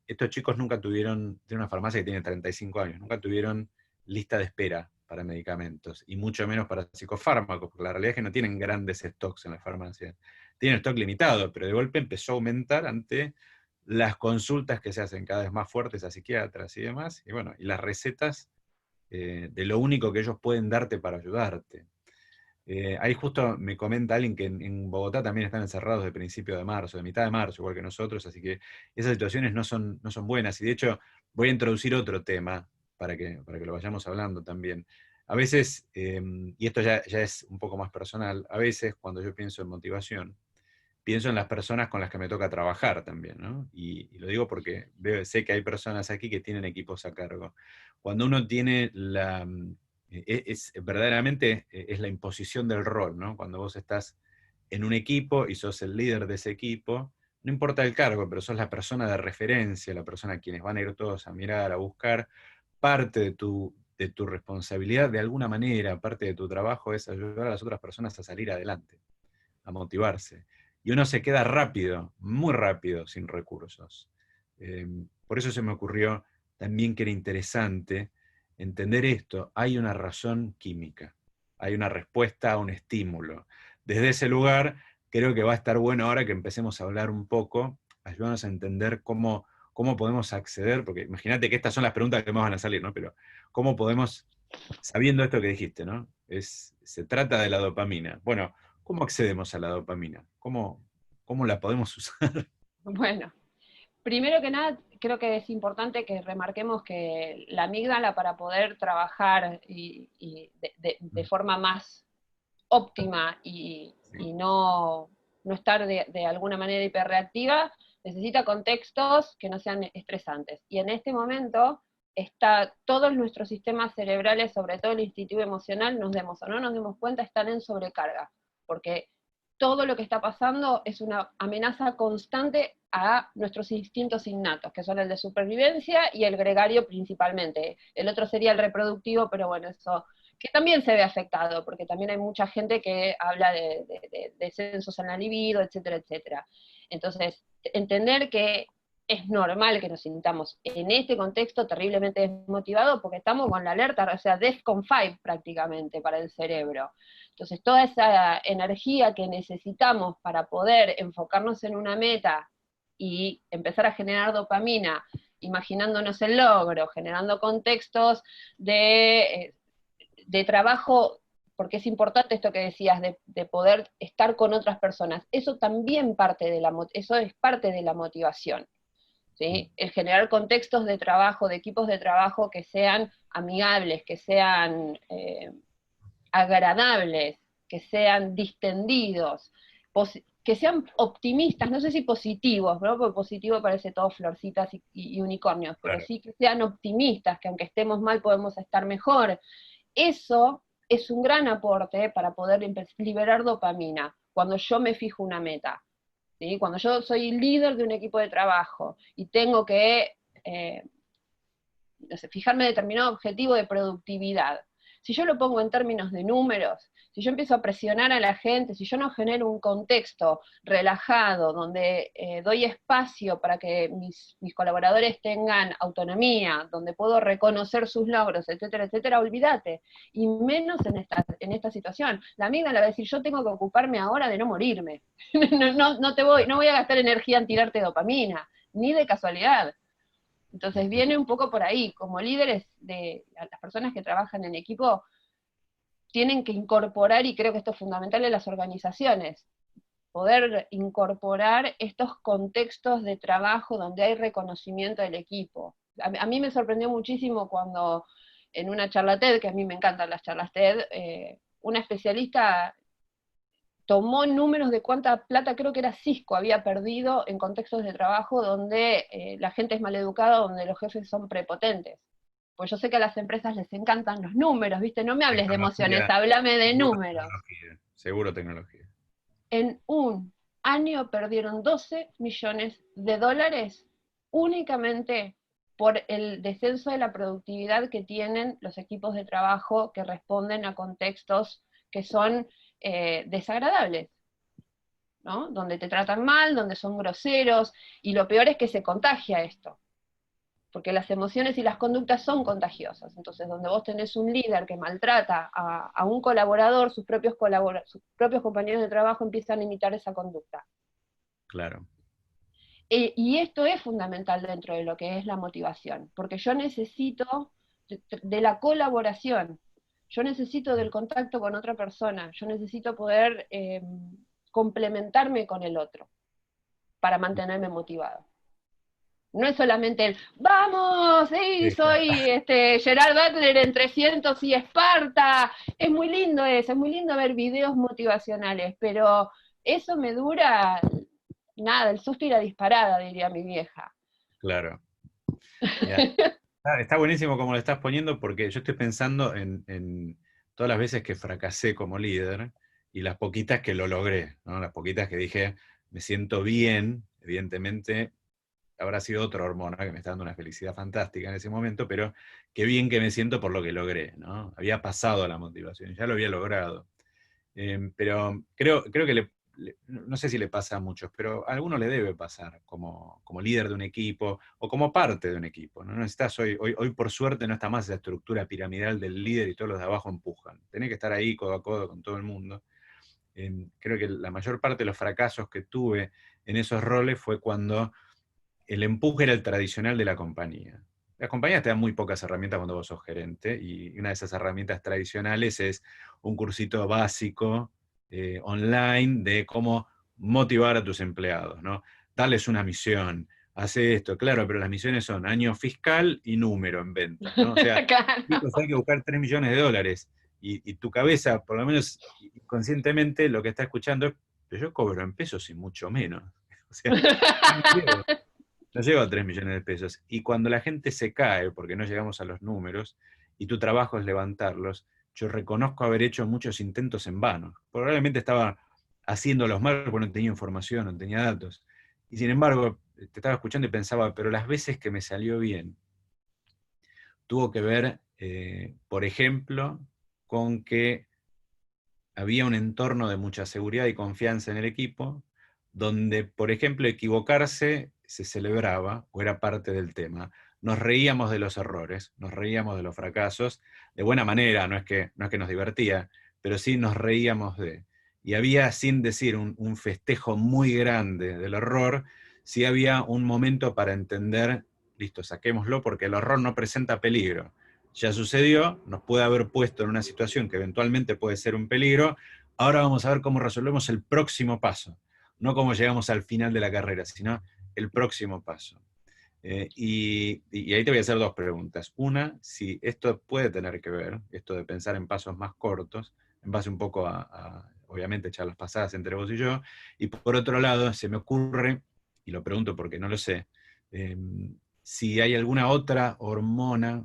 Estos chicos nunca tienen una farmacia que tiene 35 años, nunca tuvieron lista de espera para medicamentos, y mucho menos para psicofármacos, porque la realidad es que no tienen grandes stocks en la farmacia. Tienen stock limitado, pero de golpe empezó a aumentar ante las consultas que se hacen cada vez más fuertes a psiquiatras y demás, y bueno, y las recetas de lo único que ellos pueden darte para ayudarte. Ahí justo me comenta alguien que en Bogotá también están encerrados de principio de marzo, de mitad de marzo, igual que nosotros, así que esas situaciones no son buenas. Y de hecho, voy a introducir otro tema para que lo vayamos hablando también. A veces, y esto ya es un poco más personal, a veces cuando yo pienso en motivación, pienso en las personas con las que me toca trabajar también, ¿no? Y lo digo porque sé que hay personas aquí que tienen equipos a cargo. Cuando uno tiene verdaderamente es la imposición del rol, ¿no? Cuando vos estás en un equipo y sos el líder de ese equipo, no importa el cargo, pero sos la persona de referencia, la persona a quienes van a ir todos a mirar, a buscar, parte de tu responsabilidad de alguna manera, parte de tu trabajo es ayudar a las otras personas a salir adelante, a motivarse. Y uno se queda rápido, muy rápido, sin recursos. Por eso se me ocurrió también que era interesante entender esto. Hay una razón química, hay una respuesta a un estímulo. Desde ese lugar, creo que va a estar bueno ahora que empecemos a hablar un poco, ayudarnos a entender cómo podemos acceder, porque imagínate que estas son las preguntas que me van a salir, ¿no? Pero ¿cómo podemos, sabiendo esto que dijiste, ¿no? Se trata de la dopamina. Bueno, ¿cómo accedemos a la dopamina? ¿Cómo la podemos usar? Bueno, primero que nada, creo que es importante que remarquemos que la amígdala para poder trabajar y de forma más óptima y no estar de alguna manera hiperreactiva, necesita contextos que no sean estresantes. Y en este momento todos nuestros sistemas cerebrales, sobre todo el instintivo emocional, nos demos o no nos demos cuenta, están en sobrecarga, porque todo lo que está pasando es una amenaza constante a nuestros instintos innatos, que son el de supervivencia y el gregario principalmente. El otro sería el reproductivo, pero bueno, eso que también se ve afectado, porque también hay mucha gente que habla de descensos en la libido, etcétera, etcétera. Entonces, entender que es normal que nos sintamos en este contexto terriblemente desmotivados porque estamos con la alerta, o sea, DEFCON 5 prácticamente para el cerebro. Entonces, toda esa energía que necesitamos para poder enfocarnos en una meta y empezar a generar dopamina, imaginándonos el logro, generando contextos de trabajo, porque es importante esto que decías, de poder estar con otras personas. Eso también eso es parte de la motivación. ¿Sí? El generar contextos de trabajo, de equipos de trabajo que sean amigables, que sean agradables, que sean distendidos, que sean optimistas, no sé si positivos, ¿no? Porque positivo parece todo florcitas y unicornios, pero Claro. sí que sean optimistas, que aunque estemos mal podemos estar mejor. Eso es un gran aporte para poder liberar dopamina cuando yo me fijo una meta. ¿Sí? Cuando yo soy líder de un equipo de trabajo y tengo que no sé, fijarme determinado objetivo de productividad, si yo lo pongo en términos de números, si yo empiezo a presionar a la gente, si yo no genero un contexto relajado, donde doy espacio para que mis colaboradores tengan autonomía, donde puedo reconocer sus logros, etcétera, etcétera, olvídate. Y menos en esta situación. La amiga le va a decir, yo tengo que ocuparme ahora de no morirme. No voy a gastar energía en tirarte dopamina, ni de casualidad. Entonces viene un poco por ahí, como líderes de las personas que trabajan en equipo, tienen que incorporar, y creo que esto es fundamental en las organizaciones, poder incorporar estos contextos de trabajo donde hay reconocimiento del equipo. A mí me sorprendió muchísimo cuando en una charla TED, que a mí me encantan las charlas TED, una especialista tomó números de cuánta plata, creo que era Cisco, había perdido en contextos de trabajo donde la gente es maleducada, donde los jefes son prepotentes. Pues yo sé que a las empresas les encantan los números, ¿viste? No me hables de emociones, Tecnología, háblame de seguro números. tecnología, seguro tecnología. En un año perdieron 12 millones de dólares únicamente por el descenso de la productividad que tienen los equipos de trabajo que responden a contextos que son desagradables, ¿no? Donde te tratan mal, donde son groseros, y lo peor es que se contagia esto, porque las emociones y las conductas son contagiosas. Entonces, donde vos tenés un líder que maltrata a un colaborador, sus propios compañeros de trabajo empiezan a imitar esa conducta. Claro. Y esto es fundamental dentro de lo que es la motivación, porque yo necesito de la colaboración, yo necesito del contacto con otra persona, yo necesito poder complementarme con el otro para mantenerme motivado. No es solamente el, vamos, sí, Sí, claro. soy Gerard Butler en 300 y Esparta. Es muy lindo eso, es muy lindo ver videos motivacionales, pero eso me dura nada, el susto y la disparada, diría mi vieja. Claro. Mirá, está buenísimo como lo estás poniendo porque yo estoy pensando en todas las veces que fracasé como líder y las poquitas que lo logré, ¿no? Las poquitas que dije, me siento bien evidentemente habrá sido otra hormona que me está dando una felicidad fantástica en ese momento, pero qué bien que me siento por lo que logré, ¿no? Había pasado la motivación, ya lo había logrado. Pero creo que no sé si le pasa a muchos, pero a alguno le debe pasar como líder de un equipo o como parte de un equipo. No necesitas hoy por suerte no está más esa estructura piramidal del líder y todos los de abajo empujan. Tenés que estar ahí codo a codo con todo el mundo. Creo que la mayor parte de los fracasos que tuve en esos roles fue cuando el empuje era el tradicional de la compañía. Las compañías te dan muy pocas herramientas cuando vos sos gerente, y una de esas herramientas tradicionales es un cursito básico online de cómo motivar a tus empleados, ¿no? Darles una misión, hace esto, claro, pero las misiones son año fiscal y número en ventas, ¿no? O sea, Claro. chicos, hay que buscar $3 millones, y tu cabeza, por lo menos conscientemente, lo que está escuchando es, pero yo cobro en pesos y mucho menos. O sea, no llego a 3 millones de pesos. Y cuando la gente se cae porque no llegamos a los números y tu trabajo es levantarlos, yo reconozco haber hecho muchos intentos en vano. Probablemente estaba haciéndolos mal porque no tenía información, no tenía datos. Y sin embargo, te estaba escuchando y pensaba, pero las veces que me salió bien, tuvo que ver, por ejemplo, con que había un entorno de mucha seguridad y confianza en el equipo, donde, por ejemplo, equivocarse se celebraba o era parte del tema. Nos reíamos de los errores, nos reíamos de los fracasos, de buena manera, no es que nos divertía, pero sí nos reíamos de. Y había, sin decir un festejo muy grande del error, sí había un momento para entender, listo, saquémoslo porque el error no presenta peligro. Ya sucedió, nos puede haber puesto en una situación que eventualmente puede ser un peligro. Ahora vamos a ver cómo resolvemos el próximo paso. No cómo llegamos al final de la carrera, sino el próximo paso. Y ahí te voy a hacer dos preguntas. Una, si esto puede tener que ver, esto de pensar en pasos más cortos, en base un poco obviamente, charlas pasadas entre vos y yo. Y por otro lado, se me ocurre, y lo pregunto porque no lo sé, eh, si hay alguna otra hormona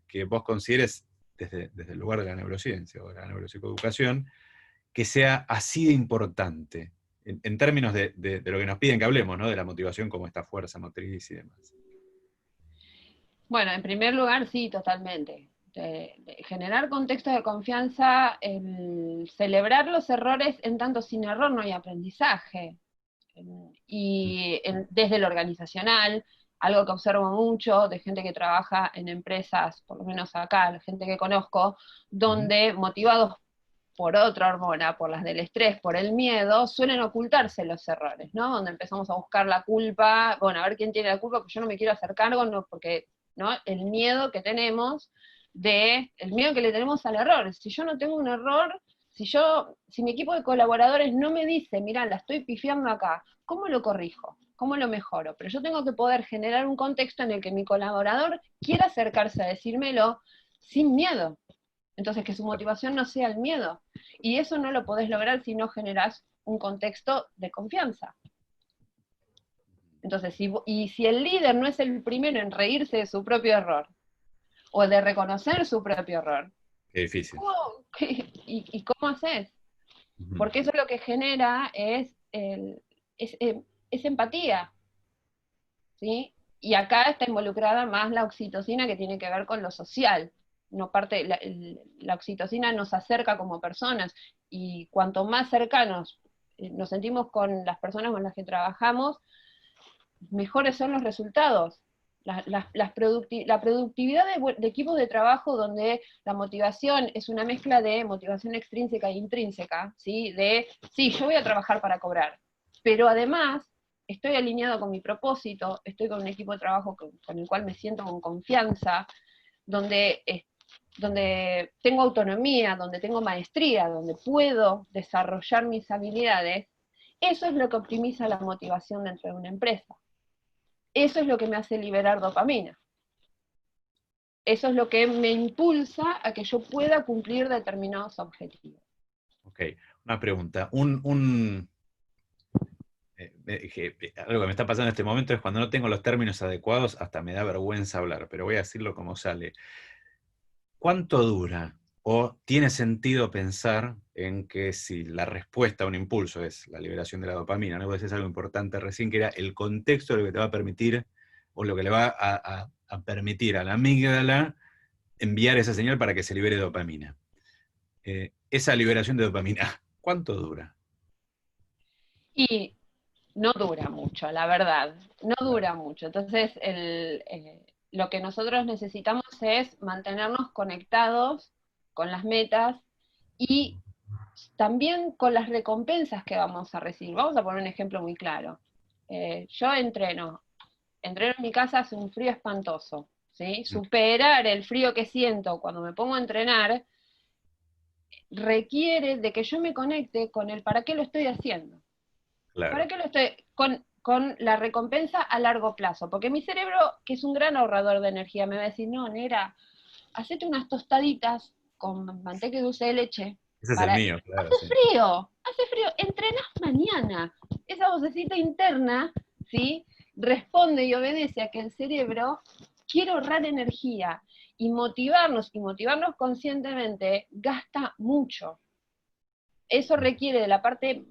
que vos consideres desde el lugar de la neurociencia o de la neuropsicoeducación, que sea así de importante, en términos de lo que nos piden que hablemos, ¿no? De la motivación como esta fuerza motriz y demás. Bueno, en primer lugar, sí, totalmente. De generar contextos de confianza, el celebrar los errores, en tanto sin error no hay aprendizaje. Y desde lo organizacional, algo que observo mucho de gente que trabaja en empresas, por lo menos acá, la gente que conozco, donde motivados por otra hormona, por las del estrés, por el miedo, suelen ocultarse los errores, ¿no? Donde empezamos a buscar la culpa, bueno, a ver quién tiene la culpa, pues yo no me quiero hacer cargo, no, porque, ¿no? El miedo que tenemos el miedo que le tenemos al error. Si yo no tengo un error, si mi equipo de colaboradores no me dice, mira, la estoy pifiando acá, ¿cómo lo corrijo? ¿Cómo lo mejoro? Pero yo tengo que poder generar un contexto en el que mi colaborador quiera acercarse a decírmelo sin miedo. Entonces, que su motivación no sea el miedo. Y eso no lo podés lograr si no generás un contexto de confianza. Entonces, si el líder no es el primero en reírse de su propio error, o de reconocer su propio error, Qué difícil. ¿Y cómo haces? Porque eso lo que genera es empatía, ¿sí? Y acá está involucrada más la oxitocina, que tiene que ver con lo social. No parte, la oxitocina nos acerca como personas, y cuanto más cercanos nos sentimos con las personas con las que trabajamos, mejores son los resultados. La productividad de equipos de trabajo donde la motivación es una mezcla de motivación extrínseca e intrínseca, ¿sí? Sí, yo voy a trabajar para cobrar, pero además estoy alineado con mi propósito, estoy con un equipo de trabajo con el cual me siento con confianza, donde tengo autonomía, donde tengo maestría, donde puedo desarrollar mis habilidades. Eso es lo que optimiza la motivación dentro de una empresa. Eso es lo que me hace liberar dopamina. Eso es lo que me impulsa a que yo pueda cumplir determinados objetivos. Ok, una pregunta. Algo que me está pasando en este momento es cuando no tengo los términos adecuados, hasta me da vergüenza hablar, pero voy a decirlo como sale. ¿Cuánto dura o tiene sentido pensar en que si la respuesta a un impulso es la liberación de la dopamina, ¿no? Vos decís algo importante recién, que era el contexto de lo que te va a permitir, o lo que le va a permitir a la amígdala enviar esa señal para que se libere dopamina. Esa liberación de dopamina, ¿cuánto dura? Y no dura mucho, la verdad, no Claro. dura mucho. Entonces, lo que nosotros necesitamos es mantenernos conectados con las metas y también con las recompensas que vamos a recibir. Vamos a poner un ejemplo muy claro. Yo entreno en mi casa, hace un frío espantoso, ¿sí? Superar el frío que siento cuando me pongo a entrenar requiere de que yo me conecte con el para qué lo estoy haciendo. ¿Para Claro. qué lo estoy? Con la recompensa a largo plazo. Porque mi cerebro, que es un gran ahorrador de energía, me va a decir, no, Nera, hacete unas tostaditas con manteca y dulce de leche. Ese es el Para... mío, claro, sí. hace frío, entrenás mañana. Esa vocecita interna, ¿sí? Responde y obedece a que el cerebro quiere ahorrar energía y motivarnos conscientemente, gasta mucho. Eso requiere de la parte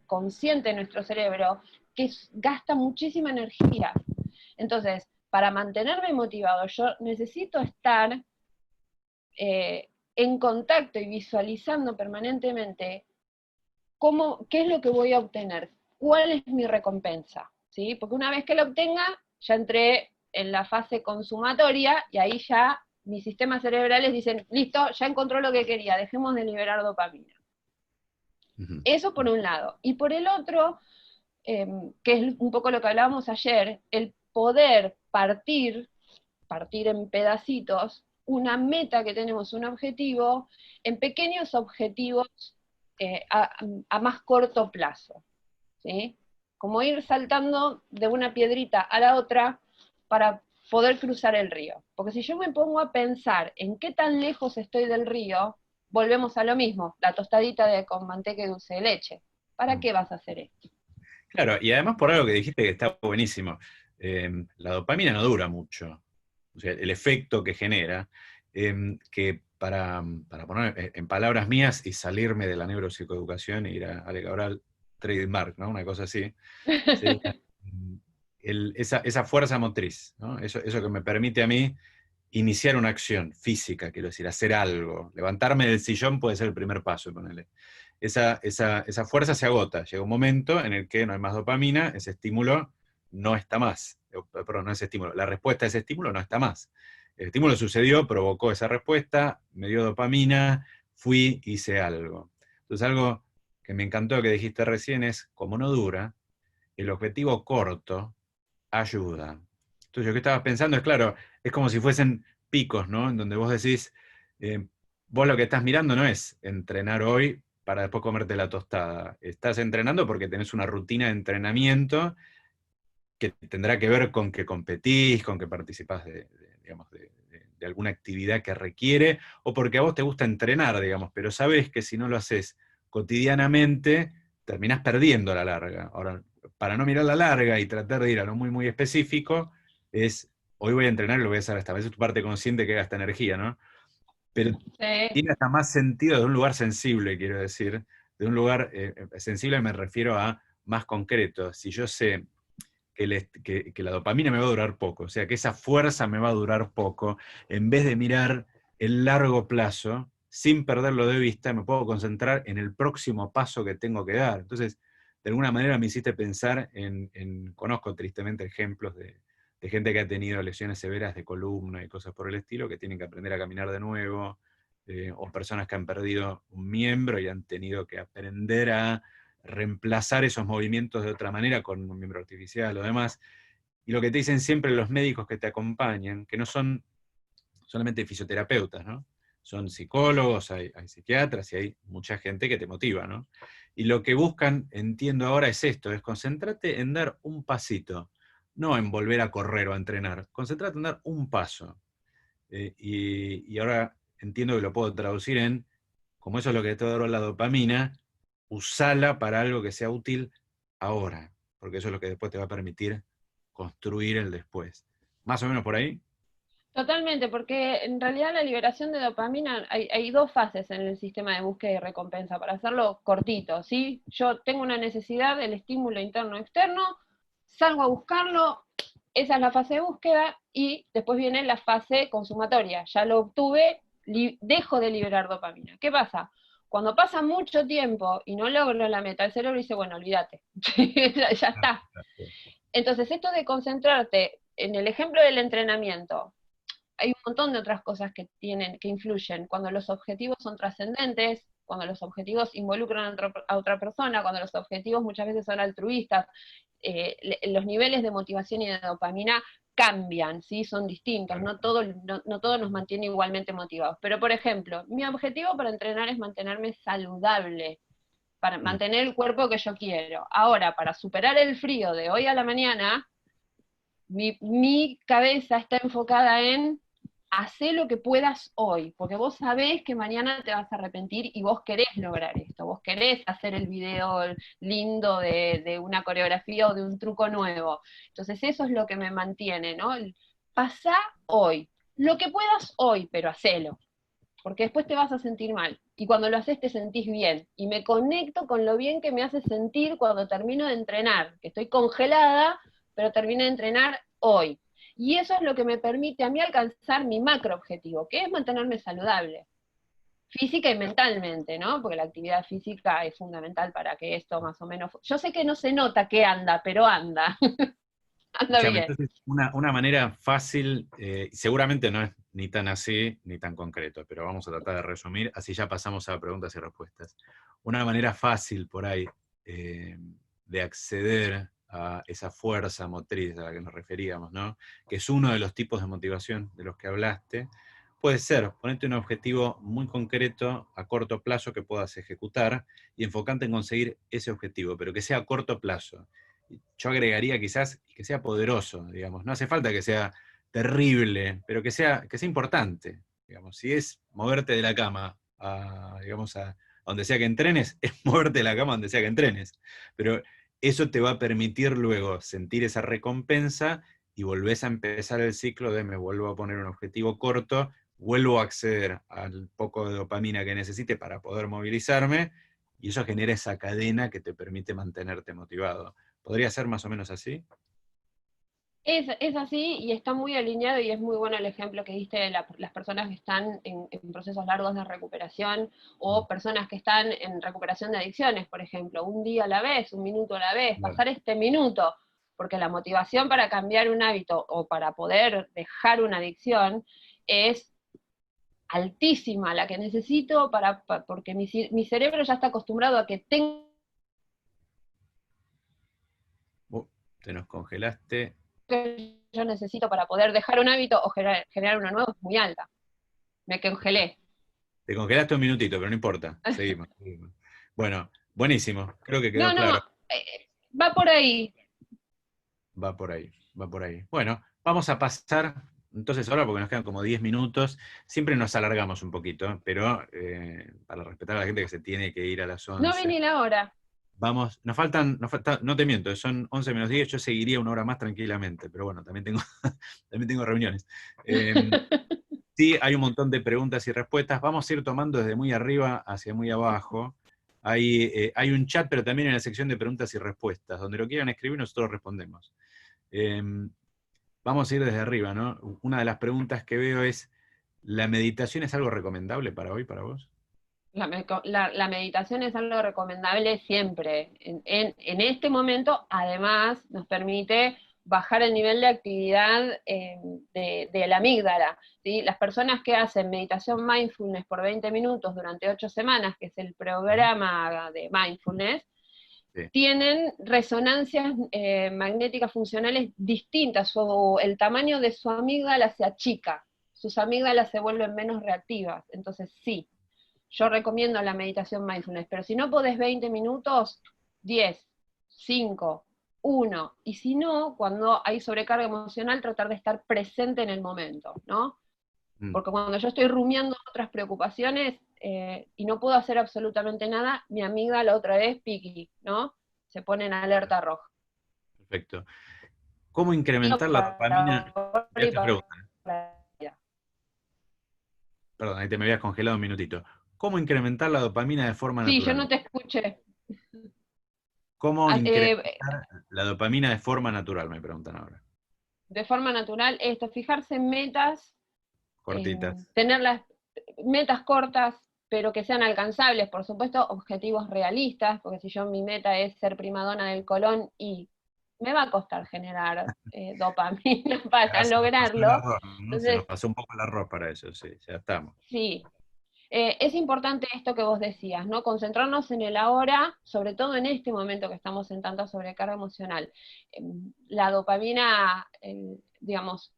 consciente de nuestro cerebro que gasta muchísima energía. Entonces, para mantenerme motivado, yo necesito estar en contacto y visualizando permanentemente qué es lo que voy a obtener, cuál es mi recompensa, ¿sí? Porque una vez que la obtenga, ya entré en la fase consumatoria y ahí ya mis sistemas cerebrales dicen, listo, ya encontró lo que quería, dejemos de liberar dopamina. Ujú. Eso por un lado. Y por el otro, que es un poco lo que hablábamos ayer, el poder partir en pedacitos, una meta que tenemos, un objetivo, en pequeños objetivos a más corto plazo. ¿Sí? Como ir saltando de una piedrita a la otra para poder cruzar el río. Porque si yo me pongo a pensar en qué tan lejos estoy del río, volvemos a lo mismo, la tostadita con manteca y dulce de leche. ¿Para qué vas a hacer esto? Claro, y además por algo que dijiste que está buenísimo, la dopamina no dura mucho. O sea, el efecto que genera, que para poner en palabras mías y salirme de la neuropsicoeducación e ir a Ale Cabral, trademark, ¿no? Una cosa así, sería esa fuerza motriz, ¿no? Eso que me permite a mí iniciar una acción física, quiero decir, hacer algo. Levantarme del sillón puede ser el primer paso, ponele. Esa fuerza se agota. Llega un momento en el que no hay más dopamina, ese estímulo no está más. Perdón, no es estímulo. La respuesta a ese estímulo no está más. El estímulo sucedió, provocó esa respuesta, me dio dopamina, fui, hice algo. Entonces algo que me encantó que dijiste recién es, como no dura, el objetivo corto ayuda. Entonces, lo que estabas pensando es, claro, es como si fuesen picos, ¿no? En donde vos decís, eh, vos lo que estás mirando no es entrenar hoy para después comerte la tostada. Estás entrenando porque tenés una rutina de entrenamiento que tendrá que ver con que competís, con que participás digamos, de alguna actividad que requiere, o porque a vos te gusta entrenar, digamos, pero sabés que si no lo haces cotidianamente, terminás perdiendo a la larga. Ahora, para no mirar la larga y tratar de ir a lo muy, muy específico, es, hoy voy a entrenar y lo voy a hacer esta vez, es tu parte consciente que gasta energía, ¿no? Pero Sí. tiene hasta más sentido de un lugar sensible, quiero decir, de un lugar sensible me refiero a más concreto. Si yo sé que la dopamina me va a durar poco, o sea, que esa fuerza me va a durar poco, en vez de mirar el largo plazo, sin perderlo de vista, me puedo concentrar en el próximo paso que tengo que dar. Entonces, de alguna manera me hiciste pensar conozco tristemente ejemplos de gente que ha tenido lesiones severas de columna y cosas por el estilo, que tienen que aprender a caminar de nuevo, o personas que han perdido un miembro y han tenido que aprender a reemplazar esos movimientos de otra manera con un miembro artificial o demás. Y lo que te dicen siempre los médicos que te acompañan, que no son solamente fisioterapeutas, ¿no? Son psicólogos, hay psiquiatras y hay mucha gente que te motiva, ¿no? Y lo que buscan, entiendo ahora, es esto, es concentrarte en dar un pasito, no en volver a correr o a entrenar, concentrate en dar un paso. Y ahora entiendo que lo puedo traducir en, como eso es lo que te da la dopamina, usala para algo que sea útil ahora, porque eso es lo que después te va a permitir construir el después. ¿Más o menos por ahí? Totalmente, porque en realidad la liberación de dopamina, hay dos fases en el sistema de búsqueda y recompensa, para hacerlo cortito, ¿sí? Yo tengo una necesidad del estímulo interno-externo, salgo a buscarlo, esa es la fase de búsqueda, y después viene la fase consumatoria, ya lo obtuve, dejo de liberar dopamina. ¿Qué pasa? Cuando pasa mucho tiempo y no logro la meta, el cerebro dice, bueno, olvídate, ya está. Entonces, esto de concentrarte en el ejemplo del entrenamiento, hay un montón de otras cosas que influyen. Cuando los objetivos son trascendentes, cuando los objetivos involucran a otra persona, cuando los objetivos muchas veces son altruistas, los niveles de motivación y de dopamina cambian, ¿sí? Son distintos, no todo nos mantiene igualmente motivados. Pero, por ejemplo, mi objetivo para entrenar es mantenerme saludable, para mantener el cuerpo que yo quiero. Ahora, para superar el frío de hoy a la mañana, mi cabeza está enfocada en hacer lo que puedas hoy, porque vos sabés que mañana te vas a arrepentir y vos querés lograr esto, vos querés hacer el video lindo de una coreografía o de un truco nuevo. Entonces eso es lo que me mantiene, ¿no? Pasá hoy, lo que puedas hoy, pero hacelo, porque después te vas a sentir mal. Y cuando lo haces te sentís bien. Y me conecto con lo bien que me hace sentir cuando termino de entrenar, que estoy congelada, pero termino de entrenar hoy. Y eso es lo que me permite a mí alcanzar mi macro objetivo, que es mantenerme saludable, física y mentalmente, ¿no? Porque la actividad física es fundamental para que esto más o menos... Yo sé que no se nota que anda, pero anda. Anda Escuchame, bien. entonces, una manera fácil, seguramente no es ni tan así, ni tan concreto, pero vamos a tratar de resumir, así ya pasamos a preguntas y respuestas. Una manera fácil por ahí de acceder a esa fuerza motriz a la que nos referíamos, ¿no? Que es uno de los tipos de motivación de los que hablaste, puede ser ponerte un objetivo muy concreto a corto plazo que puedas ejecutar y enfocarte en conseguir ese objetivo, pero que sea a corto plazo. Yo agregaría quizás que sea poderoso, digamos. No hace falta que sea terrible, pero que sea importante. Digamos. Si es moverte de la cama digamos, a donde sea que entrenes, es moverte de la cama donde sea que entrenes. Pero eso te va a permitir luego sentir esa recompensa y volvés a empezar el ciclo de me vuelvo a poner un objetivo corto, vuelvo a acceder al poco de dopamina que necesite para poder movilizarme, y eso genera esa cadena que te permite mantenerte motivado. ¿Podría ser más o menos así? Es así y está muy alineado y es muy bueno el ejemplo que diste de las personas que están en procesos largos de recuperación o personas que están en recuperación de adicciones, por ejemplo, un día a la vez, un minuto a la vez, Claro. pasar este minuto, porque la motivación para cambiar un hábito o para poder dejar una adicción es altísima, la que necesito porque mi cerebro ya está acostumbrado a que tengo Te nos congelaste. que yo necesito para poder dejar un hábito o generar uno nuevo es muy alta. Me congelé. Te congelaste un minutito, pero no importa. Seguimos, seguimos. Bueno, buenísimo. Creo que quedó No, no, claro. va por ahí. Va por ahí, va por ahí. Bueno, vamos a pasar entonces ahora, porque nos quedan como 10 minutos. Siempre nos alargamos un poquito, pero para respetar a la gente que se tiene que ir a las No vi 11. ni la hora. Vamos, no te miento, son 11 menos 10, yo seguiría una hora más tranquilamente, pero bueno, también tengo, también tengo reuniones. Sí, hay un montón de preguntas y respuestas. Vamos a ir tomando desde muy arriba hacia muy abajo. Hay un chat, pero también en la sección de preguntas y respuestas. Donde lo quieran escribir, nosotros respondemos. Eh, Vamos a ir desde arriba, ¿no? Una de las preguntas que veo es, ¿la meditación es algo recomendable para hoy, para vos? La meditación es algo recomendable siempre. En este momento, además, nos permite bajar el nivel de actividad de la amígdala. ¿Sí? Las personas que hacen meditación mindfulness por 20 minutos durante 8 semanas, que es el programa de mindfulness, Sí. tienen resonancias magnéticas funcionales distintas, el tamaño de su amígdala se achica, sus amígdalas se vuelven menos reactivas. Entonces, sí, yo recomiendo la meditación mindfulness, pero si no podés 20 minutos, 10, 5, 1, y si no, cuando hay sobrecarga emocional, tratar de estar presente en el momento, ¿no? Mm. Porque cuando yo estoy rumiando otras preocupaciones y no puedo hacer absolutamente nada, mi amiga la otra vez, Piki, ¿no? Se pone en alerta roja. Perfecto. ¿Cómo Digo, incrementar la para dopamina? ahora Mirá y esta para pregunta. la vida. perdón, ahí te me habías congelado un minutito. ¿Cómo incrementar la dopamina de forma Sí, yo natural? no te escuché. ¿Cómo Ah, incrementar la dopamina de forma natural? Me preguntan ahora. de forma natural, esto, fijarse en metas, Cortitas. tener las metas cortas, pero que sean alcanzables, por supuesto, objetivos realistas, porque si yo mi meta es ser primadona del Colón y me va a costar generar dopamina para Ya se nos pasó el lograrlo, arroz, ¿no? Se nos entonces pasó un poco el arroz para eso, sí, ya estamos. sí. Es importante esto que vos decías, ¿no? Concentrarnos en el ahora, sobre todo en este momento que estamos en tanta sobrecarga emocional. La dopamina, digamos,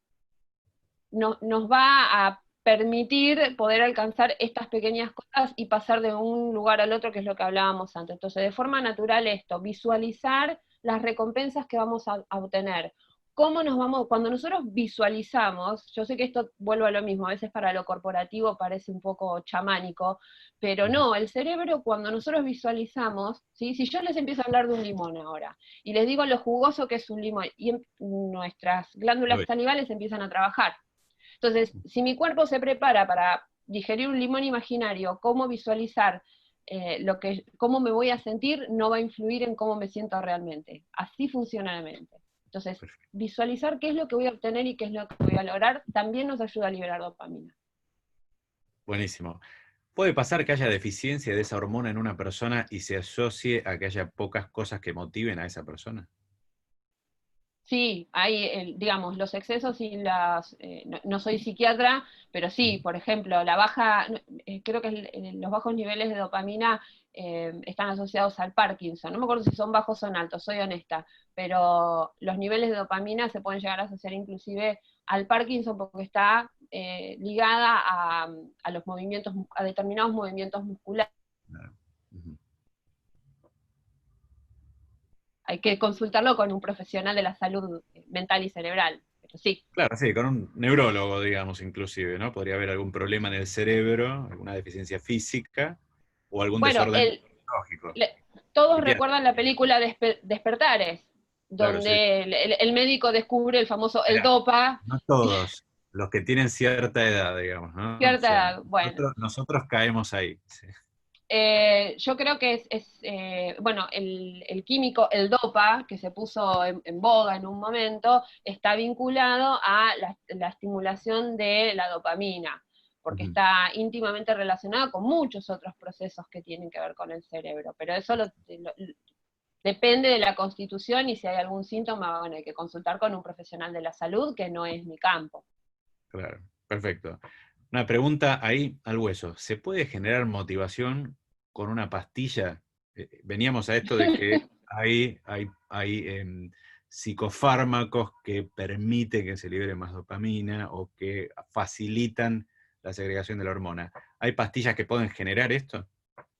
nos va a permitir poder alcanzar estas pequeñas cosas y pasar de un lugar al otro, que es lo que hablábamos antes. Entonces, de forma natural esto, visualizar las recompensas que vamos a obtener. ¿Cómo nos vamos? Cuando nosotros visualizamos, yo sé que esto vuelvo a lo mismo, a veces para lo corporativo parece un poco chamánico, pero Ujú. no, el cerebro cuando nosotros visualizamos, ¿sí? Si yo les empiezo a hablar de un limón ahora, y les digo lo jugoso que es un limón, y nuestras glándulas Uy, salivales empiezan a trabajar. Entonces, si mi cuerpo se prepara para digerir un limón imaginario, cómo visualizar cómo me voy a sentir, no va a influir en cómo me siento realmente. Así funciona la mente. Entonces, perfecto. visualizar qué es lo que voy a obtener y qué es lo que voy a lograr también nos ayuda a liberar dopamina. Buenísimo. ¿Puede pasar que haya deficiencia de esa hormona en una persona y se asocie a que haya pocas cosas que motiven a esa persona? Sí, hay, digamos, los excesos y no soy psiquiatra, pero sí, Ujú. por ejemplo, la baja, creo que los bajos niveles de dopamina están asociados al Parkinson. No me acuerdo si son bajos o son altos, soy honesta, pero los niveles de dopamina se pueden llegar a asociar inclusive al Parkinson porque está ligada a los movimientos, a determinados movimientos musculares. Claro. Ujú. Hay que consultarlo con un profesional de la salud mental y cerebral, pero sí. Claro, sí, con un neurólogo, digamos, inclusive, ¿no? Podría haber algún problema en el cerebro, alguna deficiencia física o algún Bueno, desorden lógico. todos Psiquiátrico. recuerdan la película Despertares, Claro, sí. donde el médico descubre el famoso el Mirá, DOPA, no todos, los que tienen cierta edad, digamos, ¿no? O sea, cierta, bueno, nosotros caemos ahí. Sí. yo creo que bueno, el químico, el DOPA, que se puso en boga en un momento, está vinculado a la estimulación de la dopamina, porque Ujú. está íntimamente relacionado con muchos otros procesos que tienen que ver con el cerebro, pero eso depende de la constitución y si hay algún síntoma, bueno, hay que consultar con un profesional de la salud, que no es mi campo. Claro, perfecto. Una pregunta ahí al hueso. ¿Se puede generar motivación con una pastilla? Veníamos a esto de que hay psicofármacos que permiten que se libere más dopamina o que facilitan la segregación de la hormona. ¿Hay pastillas que pueden generar esto?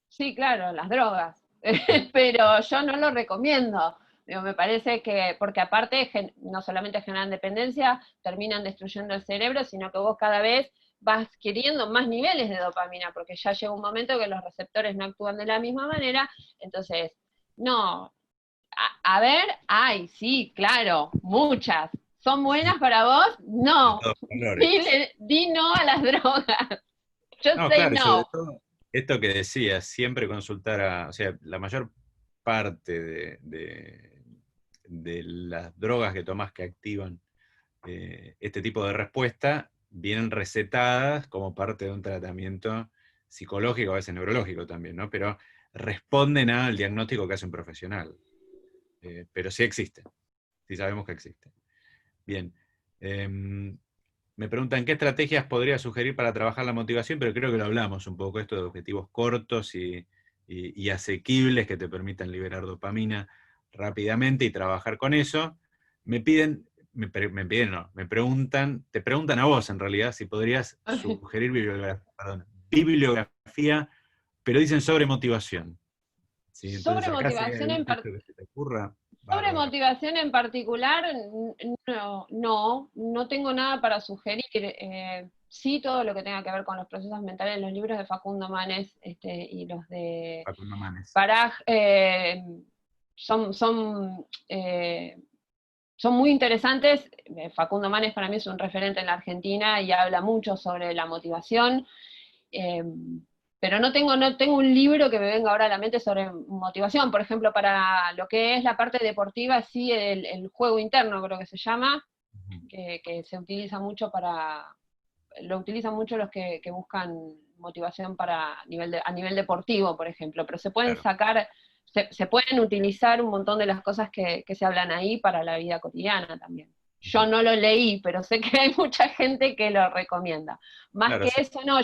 Sí, claro, las drogas, Ah, pero yo no lo recomiendo. Digo, me parece que, porque aparte no solamente generan dependencia, terminan destruyendo el cerebro, sino que vos cada vez vas queriendo más niveles de dopamina, porque ya llega un momento que los receptores no actúan de la misma manera, entonces, no, a ver, ay, sí, claro, muchas. ¿Son buenas para vos? de No. todos colores. Di no a las drogas. Yo No, say claro, y sobre no. todo esto que decías, siempre consultar o sea, la mayor parte de las drogas que tomás que activan este tipo de respuesta vienen recetadas como parte de un tratamiento psicológico, a veces neurológico también, ¿no? Pero responden al diagnóstico que hace un profesional. Pero sí existen, sí sabemos que existen. Bien. Em, Me preguntan qué estrategias podría sugerir para trabajar la motivación, pero creo que lo hablamos un poco, esto de objetivos cortos y asequibles que te permitan liberar dopamina rápidamente y trabajar con eso. Me piden, me piden, no, me preguntan, te preguntan a vos en realidad si podrías sugerir bibliografía, pero dicen sobre motivación. ¿Sí? Entonces Sobre acá si hay motivación algún texto que se te ocurra, sobre bárbaro. motivación en particular, no tengo nada para sugerir. Sí, todo lo que tenga que ver con los procesos mentales, los libros de Facundo Manes y los de Facundo Manes. Paraj son, son, eh, son muy interesantes. Facundo Manes para mí es un referente en la Argentina y habla mucho sobre la motivación. Pero no tengo un libro que me venga ahora a la mente sobre motivación. Por ejemplo, para lo que es la parte deportiva, sí, el juego interno creo que se llama, que se utiliza mucho lo utilizan mucho los que buscan motivación a nivel deportivo, por ejemplo, pero se pueden Claro. sacar, se pueden utilizar un montón de las cosas que se hablan ahí para la vida cotidiana también. Yo no lo leí, pero sé que hay mucha gente que lo recomienda. Más Claro, que sí. eso, no,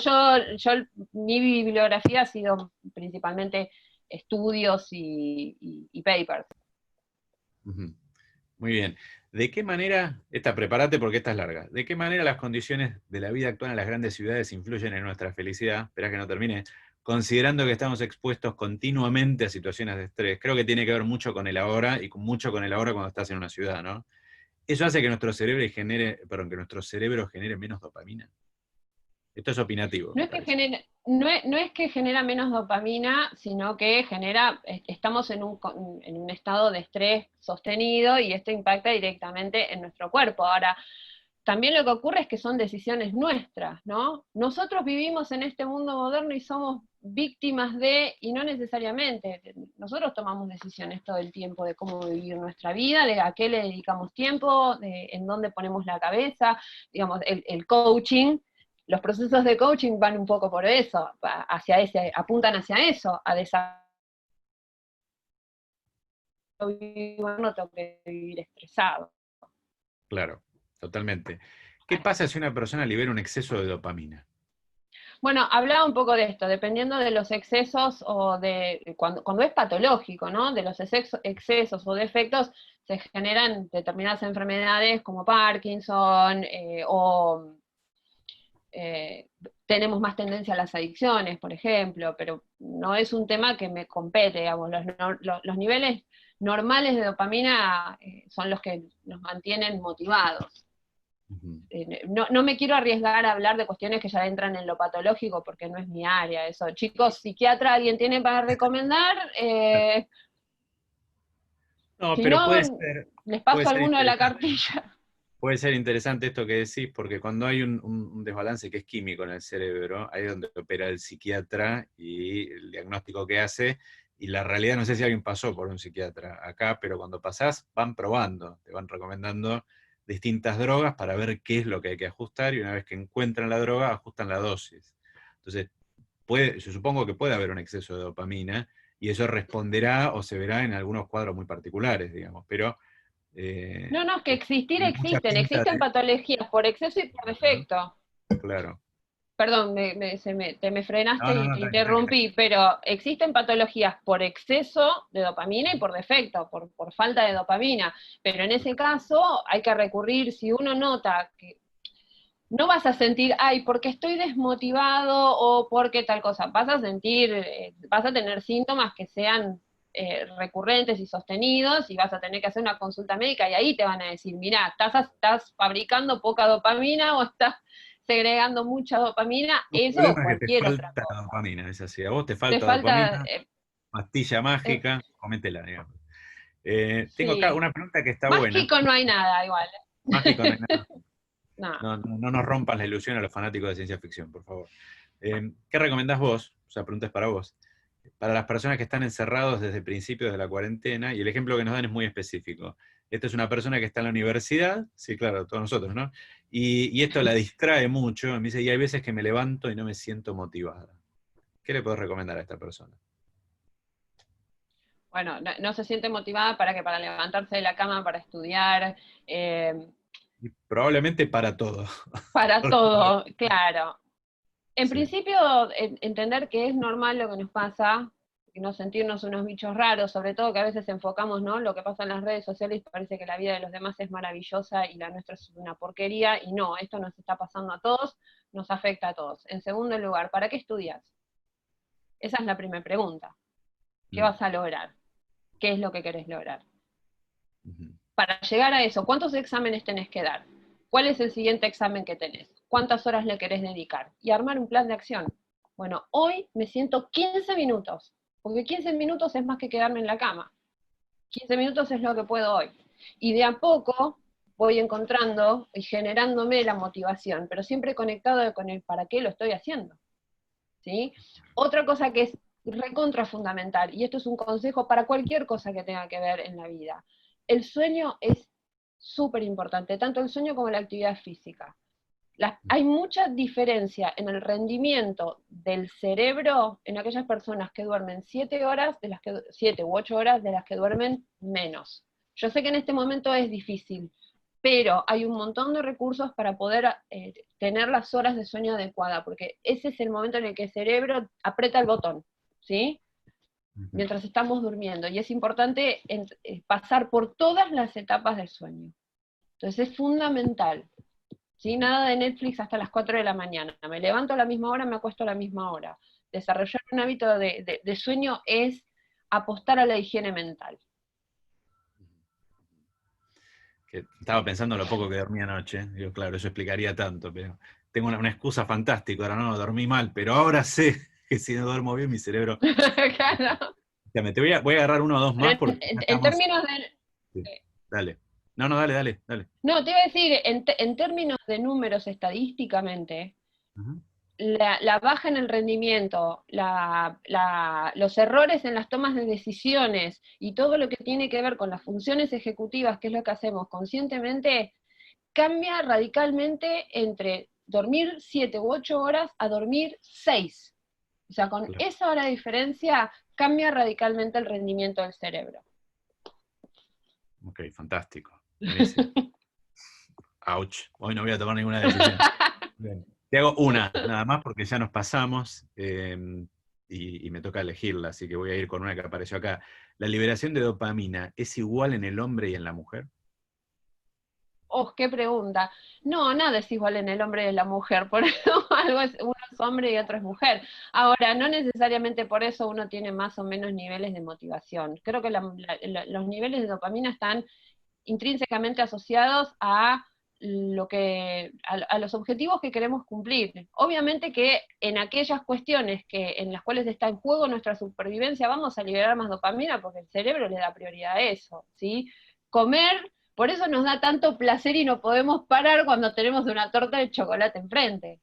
mi bibliografía ha sido principalmente estudios y papers. Ujú. Muy bien. ¿De qué manera, prepárate porque esta es larga, de qué manera las condiciones de la vida actual en las grandes ciudades influyen en nuestra felicidad? Esperá que no termine. Considerando que estamos expuestos continuamente a situaciones de estrés, creo que tiene que ver mucho con el ahora y mucho con el ahora cuando estás en una ciudad, ¿no? Eso hace que que nuestro cerebro genere menos dopamina. Esto es opinativo, No me es que parece. genera, no es que genera menos dopamina, sino que estamos en un estado de estrés sostenido y esto impacta directamente en nuestro cuerpo. Ahora, también lo que ocurre es que son decisiones nuestras, ¿no? Nosotros vivimos en este mundo moderno y somos víctimas y no necesariamente, nosotros tomamos decisiones todo el tiempo de cómo vivir nuestra vida, de a qué le dedicamos tiempo, en dónde ponemos la cabeza, digamos, el coaching. Los procesos de coaching van un poco por eso, apuntan hacia eso, a desarrollar, no tengo que vivir estresado. Claro, totalmente. ¿Qué pasa si una persona libera un exceso de dopamina? Bueno, hablaba un poco de esto, dependiendo de los excesos o cuando es patológico, ¿no? De los excesos o defectos se generan determinadas enfermedades como Parkinson o tenemos más tendencia a las adicciones, por ejemplo, pero no es un tema que me compete, digamos, los niveles normales de dopamina son los que nos mantienen motivados. Ujú. No me quiero arriesgar a hablar de cuestiones que ya entran en lo patológico porque no es mi área eso. Chicos, psiquiatra, ¿alguien tiene para recomendar? No, Si pero no, les puede paso ser alguno de la interesante. cartilla. Puede ser interesante esto que decís, porque cuando hay un desbalance que es químico en el cerebro, ahí es donde opera el psiquiatra y el diagnóstico que hace, y la realidad, no sé si alguien pasó por un psiquiatra acá, pero cuando pasás van probando, te van recomendando distintas drogas para ver qué es lo que hay que ajustar, y una vez que encuentran la droga, ajustan la dosis. Entonces, yo supongo que puede haber un exceso de dopamina, y eso responderá o se verá en algunos cuadros muy particulares, digamos, pero No, no, que existir tiene mucha pinta existen de... patologías por exceso y por Ajá, defecto. claro. Perdón, te me frenaste No, no, y no, te tranqui, tranqui, tranqui. interrumpí, pero existen patologías por exceso de dopamina y por defecto, por falta de dopamina. Pero en ese caso hay que recurrir, si uno nota que no vas a sentir, ay, porque estoy desmotivado o porque tal cosa, vas a tener síntomas que sean recurrentes y sostenidos y vas a tener que hacer una consulta médica y ahí te van a decir, mira, estás fabricando poca dopamina o estás segregando mucha dopamina, Tu eso o problema es que te cualquier otra falta cosa. dopamina, es así. A vos te Te falta falta, dopamina, pastilla eh, mágica, cométela, digamos. Tengo acá sí, una pregunta que está buena. mágico no hay nada igual. Mágico no hay nada. No. No, no nos rompas la ilusión a los fanáticos de ciencia ficción, por favor. ¿Qué recomendás vos? O sea, preguntas para vos. Para las personas que están encerrados desde principios de la cuarentena, y el ejemplo que nos dan es muy específico. Esta es una persona que está en la universidad, sí, claro, todos nosotros, ¿no? Y esto la distrae mucho, me dice, y hay veces que me levanto y no me siento motivada. ¿Qué le podés recomendar a esta persona? Bueno, no se siente motivada para levantarse de la cama, para estudiar, Y probablemente para todo. para Porque- todo, claro. En sí. principio, entender que es normal lo que nos pasa, y no sentirnos unos bichos raros, sobre todo que a veces enfocamos, ¿no? Lo que pasa en las redes sociales y parece que la vida de los demás es maravillosa y la nuestra es una porquería, y no, esto nos está pasando a todos, nos afecta a todos. En segundo lugar, ¿para qué estudias? Esa es la primera pregunta. ¿Qué Mm, vas a lograr? ¿Qué es lo que querés lograr? ujú. Para llegar a eso, ¿cuántos exámenes tenés que dar? ¿Cuál es el siguiente examen que tenés? ¿Cuántas horas le querés dedicar? Y armar un plan de acción. Bueno, hoy me siento 15 minutos, porque 15 minutos es más que quedarme en la cama. 15 minutos es lo que puedo hoy. Y de a poco voy encontrando y generándome la motivación, pero siempre conectado con el para qué lo estoy haciendo. ¿sí? Otra cosa que es recontra fundamental, y esto es un consejo para cualquier cosa que tenga que ver en la vida, el sueño es súper importante, tanto el sueño como la actividad física. Hay mucha diferencia en el rendimiento del cerebro en aquellas personas que duermen 7 horas, 7 u 8 horas, de las que duermen menos. Yo sé que en este momento es difícil, pero hay un montón de recursos para poder tener las horas de sueño adecuadas, porque ese es el momento en el que el cerebro aprieta el botón, ¿sí? Mientras estamos durmiendo, y es importante pasar por todas las etapas del sueño. Entonces es fundamental. ¿Sí? Nada de Netflix hasta las 4 de la mañana. Me levanto a la misma hora, me acuesto a la misma hora. Desarrollar un hábito de sueño es apostar a la higiene mental. Que estaba pensando lo poco que dormí anoche. Digo, claro, eso explicaría tanto, pero tengo una excusa fantástica. Ahora no, dormí mal, pero ahora sé que si no duermo bien, mi cerebro... Claro. Te voy a agarrar uno o dos más Pero porque ya en estamos... términos de... Sí, dale. No, no, dale. No, te iba a decir, en términos de números estadísticamente, Ujú. la baja en el rendimiento, los errores en las tomas de decisiones y todo lo que tiene que ver con las funciones ejecutivas, que es lo que hacemos conscientemente, cambia radicalmente entre dormir 7 u 8 horas a dormir 6. O sea, con Claro. esa hora de diferencia cambia radicalmente el rendimiento del cerebro. Ok, fantástico. Buenísimo. Ouch. Hoy no voy a tomar ninguna decisión. Bien. Te hago una, nada más, porque ya nos pasamos y me toca elegirla, así que voy a ir con una que apareció acá. ¿La liberación de dopamina es igual en el hombre y en la mujer? ¡Oh, qué pregunta! No, nada es igual en el hombre y en la mujer, por eso uno es hombre y otro es mujer. Ahora, no necesariamente por eso uno tiene más o menos niveles de motivación. Creo que los niveles de dopamina están intrínsecamente asociados a a los objetivos que queremos cumplir. Obviamente que en aquellas cuestiones en las cuales está en juego nuestra supervivencia vamos a liberar más dopamina porque el cerebro le da prioridad a eso, ¿sí? Comer, por eso nos da tanto placer y no podemos parar cuando tenemos una torta de chocolate enfrente.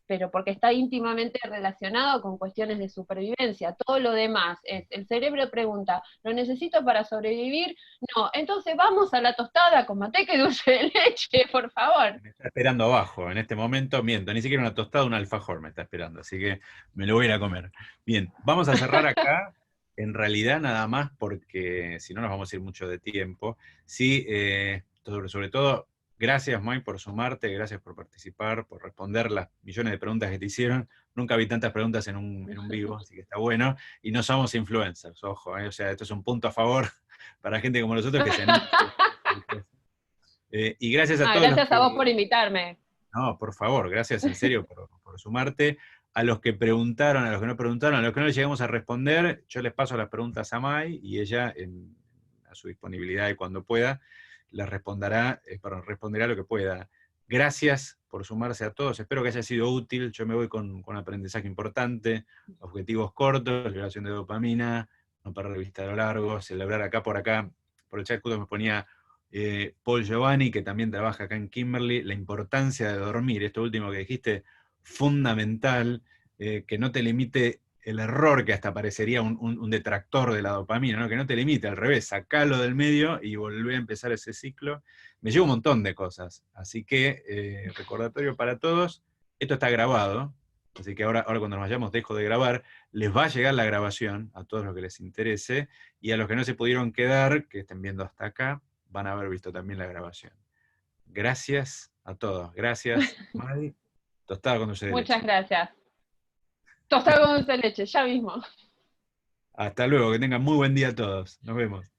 Pero porque está íntimamente relacionado con cuestiones de supervivencia. Todo lo demás es, el cerebro pregunta, ¿lo necesito para sobrevivir? No, entonces vamos a la tostada con manteca y dulce de leche, por favor. Me está esperando abajo, en este momento, miento, ni siquiera una tostada, un alfajor me está esperando, así que me lo voy a ir a comer. Bien, vamos a cerrar acá, en realidad nada más, porque si no nos vamos a ir mucho de tiempo. Sí, sobre todo, gracias Mike por sumarte, gracias por participar, por responder las millones de preguntas que te hicieron. Nunca vi tantas preguntas en un vivo, así que está bueno. Y no somos influencers, ojo, o sea, esto es un punto a favor para gente como nosotros que se anima. Y gracias a todos los Gracias a vos que... por invitarme. No, por favor, gracias en serio por sumarte. A los que preguntaron, a los que no preguntaron, a los que no les llegamos a responder, yo les paso las preguntas a Mai y ella, a su disponibilidad y cuando pueda, les responderá lo que pueda. Gracias por sumarse a todos, espero que haya sido útil. Yo me voy con aprendizaje importante, objetivos cortos, liberación de dopamina, no perder de vista a lo largo, celebrar acá, por el chat justo me ponía Paul Giovanni, que también trabaja acá en Kimberly, la importancia de dormir, esto último que dijiste, fundamental, que no te limite el error, que hasta parecería un detractor de la dopamina, ¿no? Que no te limite, al revés, sacalo del medio y volvé a empezar ese ciclo. Me lleva un montón de cosas, así que recordatorio para todos, esto está grabado, así que ahora cuando nos vayamos dejo de grabar, les va a llegar la grabación a todos los que les interese, y a los que no se pudieron quedar, que estén viendo hasta acá, van a haber visto también la grabación. Gracias a todos. Gracias, Madi. Tostada con dulce de Muchas leche. gracias. Tostada con dulce de leche, ya mismo. Hasta luego, que tengan muy buen día a todos. Nos vemos.